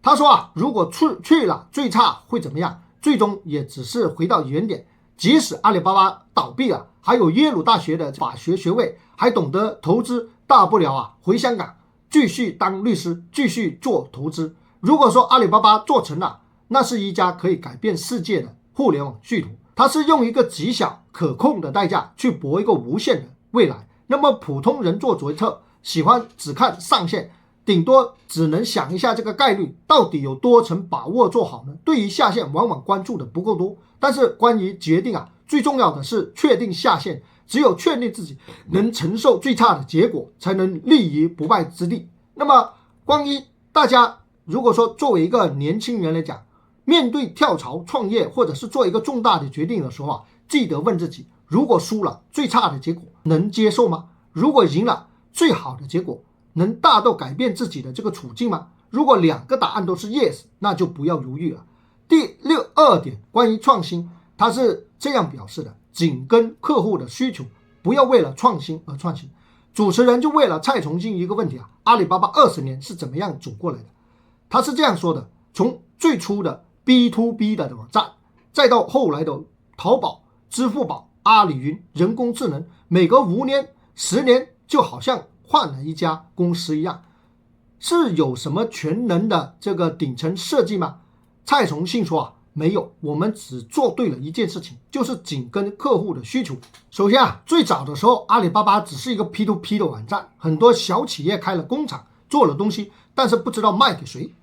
他说如果去了最差会怎么样？最终也只是回到原点。即使阿里巴巴倒闭了，还有耶鲁大学的法学学位，还懂得投资，大不了回香港继续当律师，继续做投资。如果说阿里巴巴做成了，那是一家可以改变世界的互联网巨头，它是用一个极小可控的代价去搏一个无限的未来。那么普通人做决策喜欢只看上限，顶多只能想一下这个概率到底有多成把握做好呢？对于下限往往关注的不够多。但是关于决定最重要的是确定下限，只有确定自己能承受最差的结果，才能立于不败之地。那么关于大家如果说作为一个年轻人来讲，面对跳槽创业或者是做一个重大的决定的时候记得问自己，如果输了最差的结果能接受吗？如果赢了最好的结果能大到改变自己的这个处境吗？如果2个答案都是 yes， 那就不要犹豫了。第2点，关于创新，他是这样表示的：紧跟客户的需求，不要为了创新而创新。主持人就为了蔡崇信一个问题阿里巴巴20年是怎么样走过来的？他是这样说的：从最初的 B2B 的网站，再到后来的淘宝、支付宝、阿里云、人工智能，每隔5年、10年就好像换了一家公司一样。是有什么全能的这个顶层设计吗？蔡崇信说没有，我们只做对了一件事情，就是紧跟客户的需求。首先最早的时候，阿里巴巴只是一个 P2P 的网站，很多小企业开了工厂，做了东西，但是不知道卖给谁。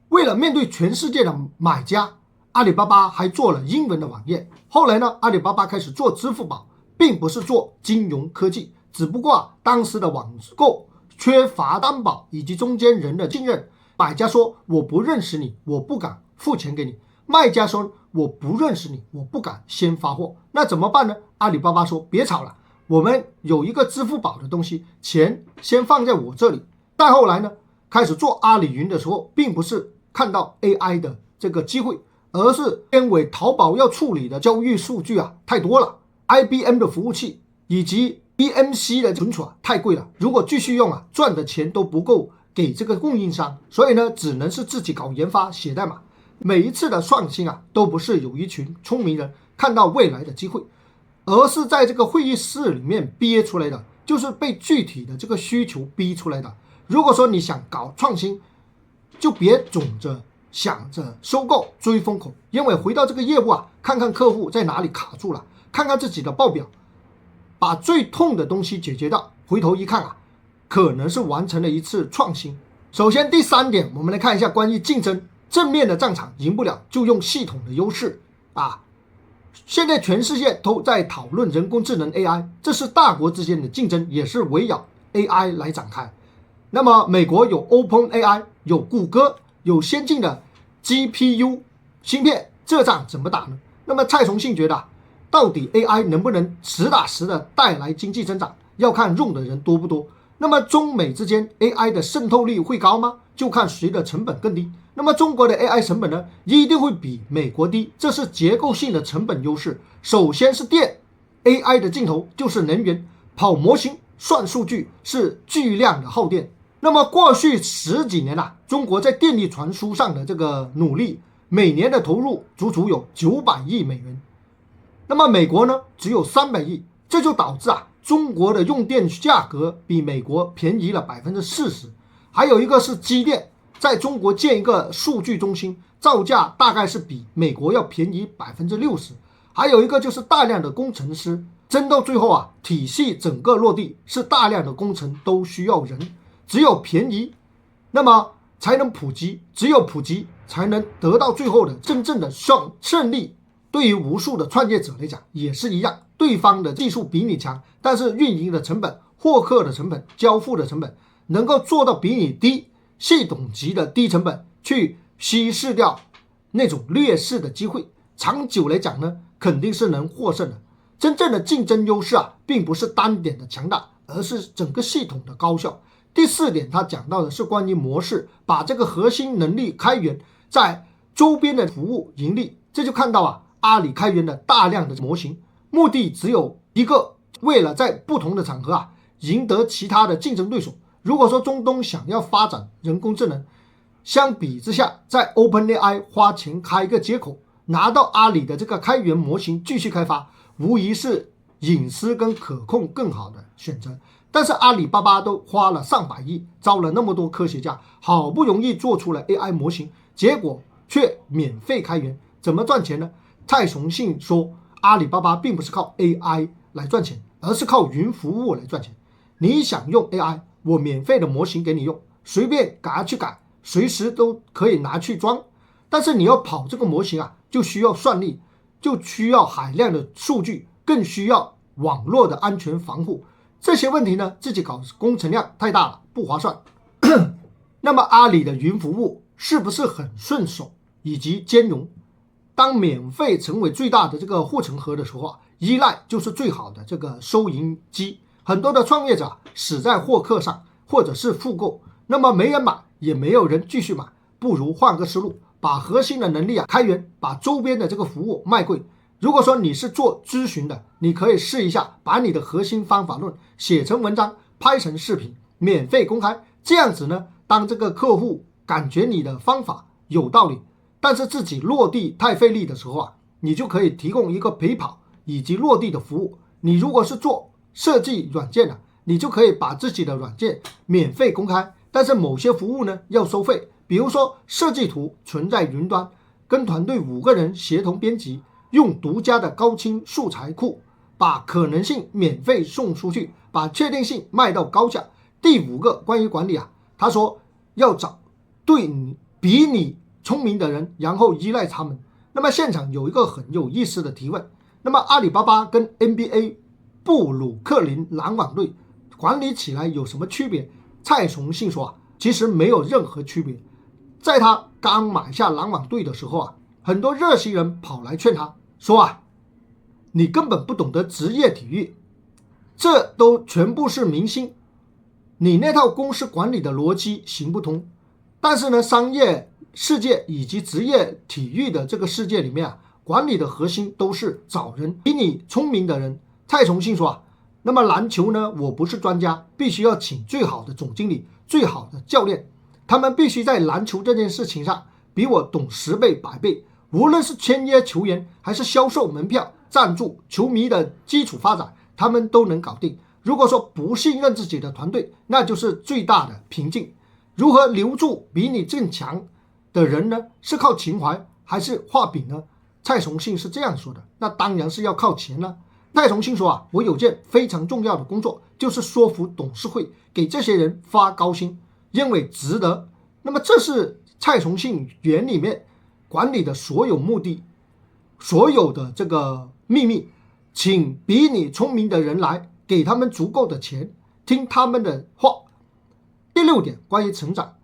为了面对全世界的买家，阿里巴巴还做了英文的网页。后来呢，阿里巴巴开始做支付宝，并不是做金融科技，只不过当时的网购缺乏担保以及中间人的信任。买家说我不认识你，我不敢付钱给你；卖家说我不认识你，我不敢先发货。那怎么办呢？阿里巴巴说别吵了，我们有一个支付宝的东西，钱先放在我这里。再后来呢，开始做阿里云的时候，并不是看到 AI 的这个机会，而是因为淘宝要处理的交易数据太多了， IBM 的服务器以及 BMC 的存储太贵了，如果继续用赚的钱都不够给这个供应商，所以呢，只能是自己搞研发写代码。每一次的创新都不是有一群聪明人看到未来的机会，而是在这个会议室里面憋出来的，就是被具体的这个需求逼出来的。如果说你想搞创新，就别总着想着收购追风口，因为回到这个业务看看客户在哪里卡住了，看看自己的报表，把最痛的东西解决掉，回头一看可能是完成了一次创新。首先第3点，我们来看一下关于竞争。正面的战场赢不了，就用系统的优势现在全世界都在讨论人工智能 AI， 这是大国之间的竞争，也是围绕 AI 来展开。那么美国有 OpenAI， 有谷歌，有先进的 GPU 芯片，这仗怎么打呢？那么蔡崇信觉得到底 AI 能不能实打实的带来经济增长，要看用的人多不多。那么中美之间 AI 的渗透率会高吗？就看谁的成本更低。那么中国的 AI 成本呢，一定会比美国低，这是结构性的成本优势。首先是电， AI 的尽头就是能源，跑模型算数据是巨量的耗电。那么过去10几年中国在电力传输上的这个努力，每年的投入足足有900亿美元。那么美国呢，只有300亿，这就导致中国的用电价格比美国便宜了40%。还有一个是机电，在中国建一个数据中心，造价大概是比美国要便宜60%。还有一个就是大量的工程师，真到最后体系整个落地是大量的工程都需要人，只有便宜，那么才能普及，只有普及才能得到最后的真正的胜利。对于无数的创业者来讲也是一样，对方的技术比你强，但是运营的成本、获客的成本、交付的成本能够做到比你低，系统级的低成本去稀释掉那种劣势的机会，长久来讲呢，肯定是能获胜的。真正的竞争优势并不是单点的强大，而是整个系统的高效。第4点，他讲到的是关于模式，把这个核心能力开源在周边的服务盈利。这就看到阿里开源了大量的模型，目的只有一个，为了在不同的场合赢得其他的竞争对手。如果说中东想要发展人工智能，相比之下，在 OpenAI 花钱开一个接口，拿到阿里的这个开源模型继续开发，无疑是隐私跟可控更好的选择。但是阿里巴巴都花了上百亿，招了那么多科学家，好不容易做出了 AI 模型，结果却免费开源，怎么赚钱呢？蔡崇信说，阿里巴巴并不是靠 AI 来赚钱，而是靠云服务来赚钱。你想用 AI， 我免费的模型给你用，随便改去改，随时都可以拿去装。但是你要跑这个模型就需要算力，就需要海量的数据，更需要网络的安全防护。这些问题呢，自己搞工程量太大了，不划算。那么阿里的云服务是不是很顺手以及兼容？当免费成为最大的这个护城河的时候依赖就是最好的这个收银机。很多的创业者死在获客上，或者是复购，那么没人买，也没有人继续买，不如换个思路，把核心的能力开源，把周边的这个服务卖贵。如果说你是做咨询的，你可以试一下，把你的核心方法论写成文章，拍成视频，免费公开。这样子呢，当这个客户感觉你的方法有道理，但是自己落地太费力的时候你就可以提供一个陪跑以及落地的服务。你如果是做设计软件的，你就可以把自己的软件免费公开，但是某些服务呢要收费。比如说设计图存在云端，跟团队5个人协同编辑，用独家的高清素材库，把可能性免费送出去，把确定性卖到高价。第5个关于管理他说要找对你比你聪明的人，然后依赖他们。那么现场有一个很有意思的提问，那么阿里巴巴跟 NBA 布鲁克林篮网队管理起来有什么区别？蔡崇信说其实没有任何区别。在他刚买下篮网队的时候很多热心人跑来劝他说你根本不懂得职业体育，这都全部是明星，你那套公司管理的逻辑行不通。但是呢，商业世界以及职业体育的这个世界里面管理的核心都是找人比你聪明的人。蔡崇信说那么篮球呢，我不是专家，必须要请最好的总经理，最好的教练，他们必须在篮球这件事情上比我懂10倍100倍，无论是签约球员还是销售门票、赞助、球迷的基础发展，他们都能搞定。如果说不信任自己的团队，那就是最大的瓶颈。如何留住比你更强的人呢？是靠情怀还是画饼呢？蔡崇信是这样说的，那当然是要靠钱了。蔡崇信说我有件非常重要的工作，就是说服董事会给这些人发高薪，认为值得。那么这是蔡崇信园里面管理的所有目的，所有的这个秘密，请比你聪明的人来，给他们足够的钱，听他们的话。第6点关于成长，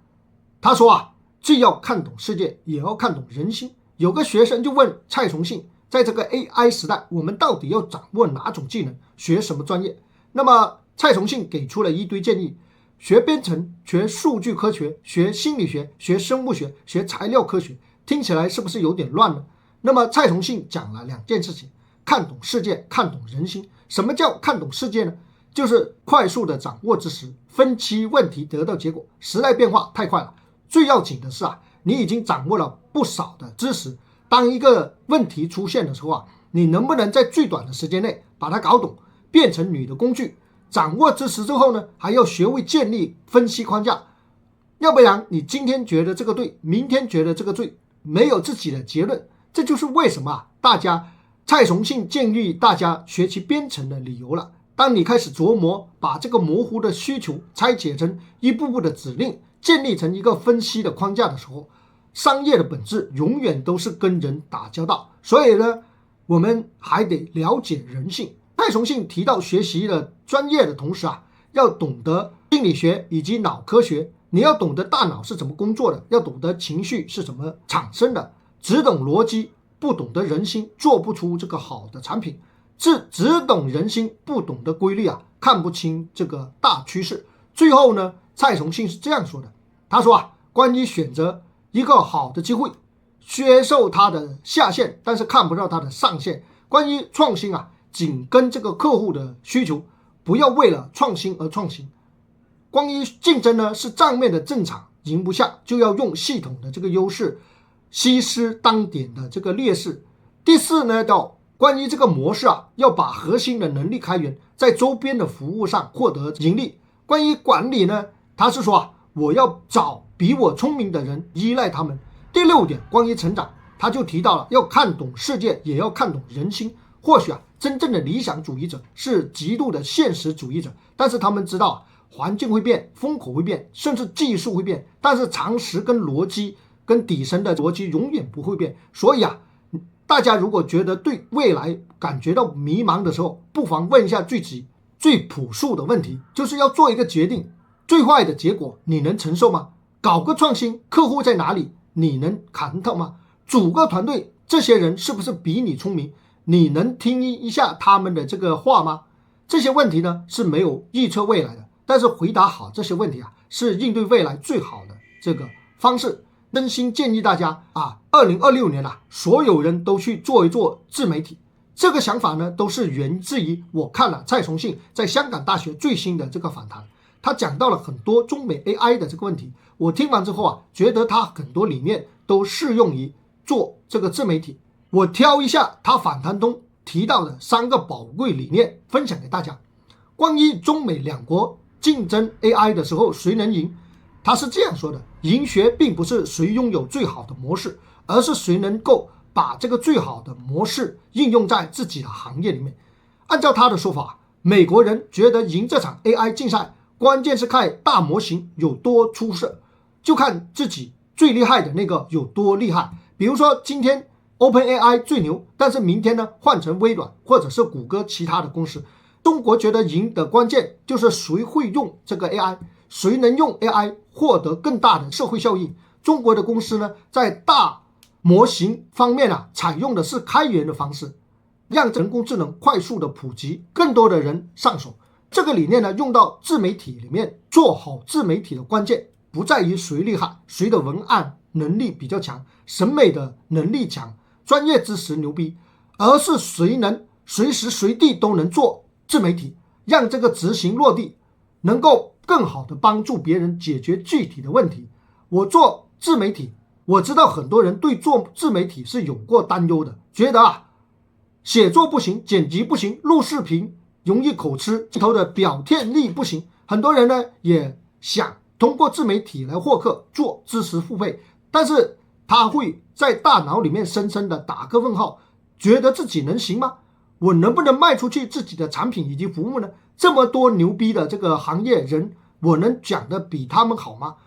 他说既要看懂世界，也要看懂人心。有个学生就问蔡崇信，在这个 AI 时代，我们到底要掌握哪种技能，学什么专业？那么蔡崇信给出了一堆建议，学编程，学数据科学，学心理学，学生物学，学材料科学，听起来是不是有点乱呢？那么蔡崇信讲了2件事情，看懂世界，看懂人心。什么叫看懂世界呢？就是快速的掌握知识，分析问题，得到结果。时代变化太快了，最要紧的是你已经掌握了不少的知识，当一个问题出现的时候你能不能在最短的时间内把它搞懂，变成你的工具？掌握知识之后呢，还要学会建立分析框架，要不然你今天觉得这个对，明天觉得这个对，没有自己的结论。这就是为什么蔡崇信建议大家学习编程的理由了。当你开始琢磨，把这个模糊的需求拆解成一步步的指令，建立成一个分析的框架的时候，商业的本质永远都是跟人打交道。所以呢，我们还得了解人性。蔡崇信提到学习的专业的同时要懂得心理学以及脑科学，你要懂得大脑是怎么工作的，要懂得情绪是怎么产生的，只懂逻辑不懂得人心，做不出这个好的产品。只懂人心不懂得规律啊，看不清这个大趋势。最后呢，蔡崇信是这样说的，他说啊，关于选择一个好的机会，接受它的下限，但是看不到它的上限。关于创新啊，紧跟这个客户的需求，不要为了创新而创新。关于竞争呢，是账面的正常，赢不下就要用系统的这个优势，稀释当点的这个劣势。第四呢，叫关于这个模式啊，要把核心的能力开源，在周边的服务上获得盈利。关于管理呢，他是说啊，我要找比我聪明的人，依赖他们。第六点，关于成长，他就提到了要看懂世界，也要看懂人心。或许啊，真正的理想主义者是极度的现实主义者，但是他们知道啊，环境会变，风口会变，甚至技术会变，但是常识跟逻辑跟底层的逻辑永远不会变。所以啊，大家如果觉得对未来感觉到迷茫的时候，不妨问一下自己最朴素的问题，就是要做一个决定，最坏的结果你能承受吗？搞个创新，客户在哪里，你能扛到吗？组个团队，这些人是不是比你聪明？你能听一下他们的这个话吗？这些问题呢，是没有预测未来的，但是回答好这些问题啊，是应对未来最好的这个方式。真心建议大家啊，2026年啊，所有人都去做一做自媒体。这个想法呢，都是源自于我看了蔡崇信在香港大学最新的这个访谈，他讲到了很多中美 AI 的这个问题。我听完之后啊，觉得他很多理念都适用于做这个自媒体。我挑一下他访谈中提到的3个宝贵理念分享给大家。关于中美两国竞争 AI 的时候谁能赢，他是这样说的，赢学并不是谁拥有最好的模式，而是谁能够把这个最好的模式应用在自己的行业里面。按照他的说法，美国人觉得赢这场 AI 竞赛关键是看大模型有多出色，就看自己最厉害的那个有多厉害。比如说今天 OpenAI 最牛，但是明天呢换成微软或者是谷歌其他的公司。中国觉得赢的关键就是谁会用这个 AI， 谁能用 AI 获得更大的社会效应。中国的公司呢，在大模型方面啊，采用的是开源的方式，让人工智能快速的普及，更多的人上手。这个理念呢，用到自媒体里面，做好自媒体的关键不在于谁厉害，谁的文案能力比较强，审美的能力强，专业知识牛逼，而是谁能随时随地都能做自媒体，让这个执行落地，能够更好的帮助别人解决具体的问题。我做自媒体，我知道很多人对做自媒体是有过担忧的，觉得啊，写作不行，剪辑不行，录视频容易口吃，镜头的表现力不行。很多人呢也想通过自媒体来获客，做知识付费，但是他会在大脑里面深深的打个问号，觉得自己能行吗？我能不能卖出去自己的产品以及服务呢？这么多牛逼的这个行业人，我能讲得比他们好吗？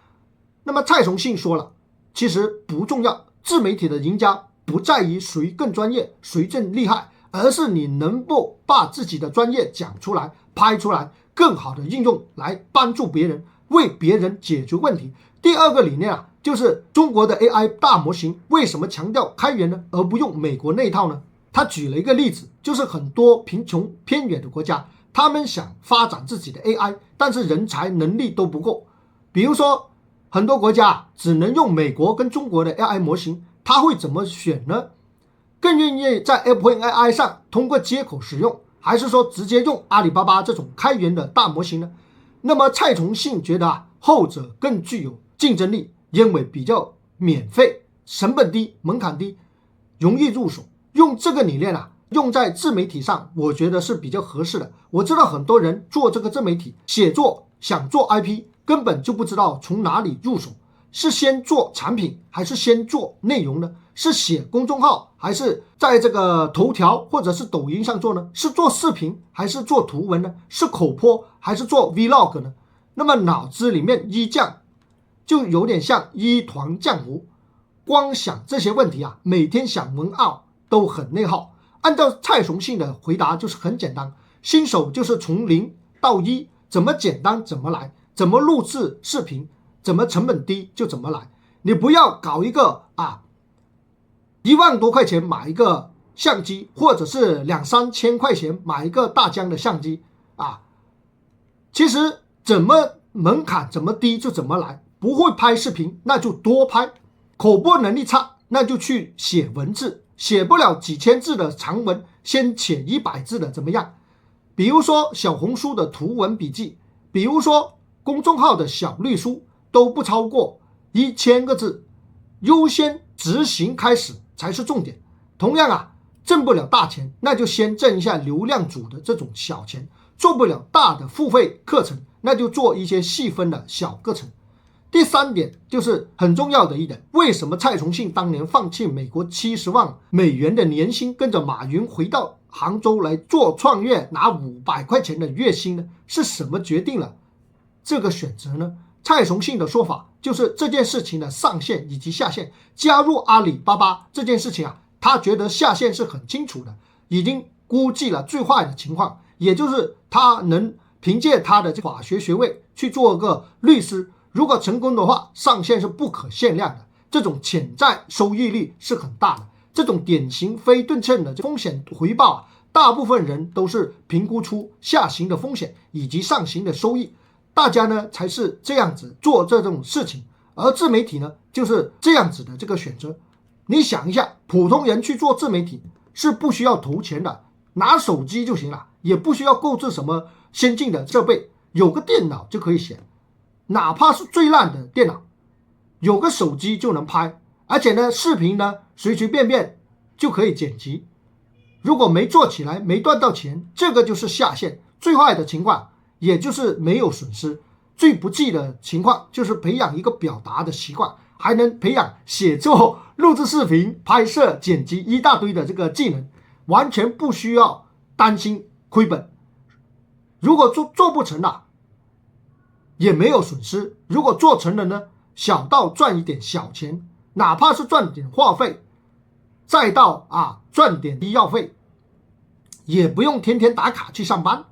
那么蔡崇信说了，其实不重要，自媒体的赢家不在于谁更专业，谁更厉害，而是你能否把自己的专业讲出来，拍出来，更好的应用来帮助别人，为别人解决问题。第二个理念啊，就是中国的 AI 大模型为什么强调开源呢，而不用美国那一套呢？他举了一个例子，就是很多贫穷偏远的国家，他们想发展自己的 AI， 但是人才能力都不够。比如说很多国家只能用美国跟中国的 AI 模型，他会怎么选呢？更愿意在 OpenAI 上通过接口使用，还是说直接用阿里巴巴这种开源的大模型呢？那么蔡崇信觉得啊，后者更具有竞争力，因为比较免费，成本低，门槛低，容易入手。用这个理念啊，用在自媒体上，我觉得是比较合适的。我知道很多人做这个自媒体写作，想做 IP， 根本就不知道从哪里入手，是先做产品还是先做内容呢？是写公众号还是在这个头条或者是抖音上做呢？是做视频还是做图文呢？是口播还是做 Vlog 呢？那么脑子里面一酱，就有点像一团浆糊，光想这些问题啊，每天想文案都很内耗。按照蔡崇信的回答就是很简单，新手就是从0到1，怎么简单怎么来，怎么录制视频，怎么成本低就怎么来，你不要搞一个1万多块钱买一个相机，或者是2、3千块钱买一个大疆的相机其实怎么门槛怎么低就怎么来，不会拍视频那就多拍，口播能力差那就去写文字，写不了几千字的长文先写100字的怎么样？比如说小红书的图文笔记，比如说公众号的小绿书，都不超过1000个字，优先执行开始才是重点。同样挣不了大钱，那就先挣一下流量组的这种小钱，做不了大的付费课程，那就做一些细分的小课程。第3点就是很重要的一点，为什么蔡崇信当年放弃美国70万美元的年薪，跟着马云回到杭州来做创业，拿500块钱的月薪呢？是什么决定了这个选择呢？蔡崇信的说法就是这件事情的上限以及下限，加入阿里巴巴这件事情他觉得下限是很清楚的，已经估计了最坏的情况，也就是他能凭借他的法学学位去做个律师，如果成功的话，上限是不可限量的，这种潜在收益率是很大的。这种典型非对称的风险回报大部分人都是评估出下行的风险以及上行的收益，大家呢才是这样子做这种事情，而自媒体呢就是这样子的这个选择。你想一下，普通人去做自媒体是不需要投钱的，拿手机就行了，也不需要购置什么先进的设备，有个电脑就可以写，哪怕是最烂的电脑，有个手机就能拍，而且呢视频呢随随便便就可以剪辑。如果没做起来，没赚到钱，这个就是下限。最坏的情况也就是没有损失，最不济的情况就是培养一个表达的习惯，还能培养写作、录制视频、拍摄、剪辑一大堆的这个技能，完全不需要担心亏本。如果做不成也没有损失，如果做成了呢，小到赚一点小钱，哪怕是赚点话费，再到赚点医药费，也不用天天打卡去上班。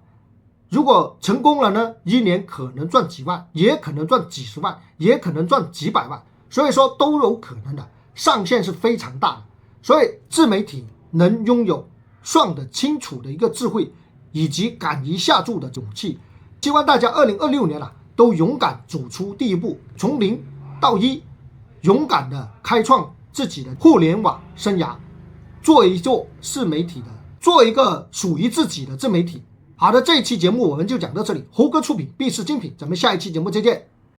如果成功了呢，一年可能赚几万，也可能赚几十万，也可能赚几百万，所以说都有可能的，上限是非常大的。所以自媒体能拥有算得清楚的一个智慧，以及敢于下注的勇气。希望大家2026年都勇敢走出第一步，从0到1，勇敢的开创自己的互联网生涯，做一做自媒体的，做一个属于自己的自媒体。好的，这一期节目我们就讲到这里，猴哥出品必是精品，咱们下一期节目再见。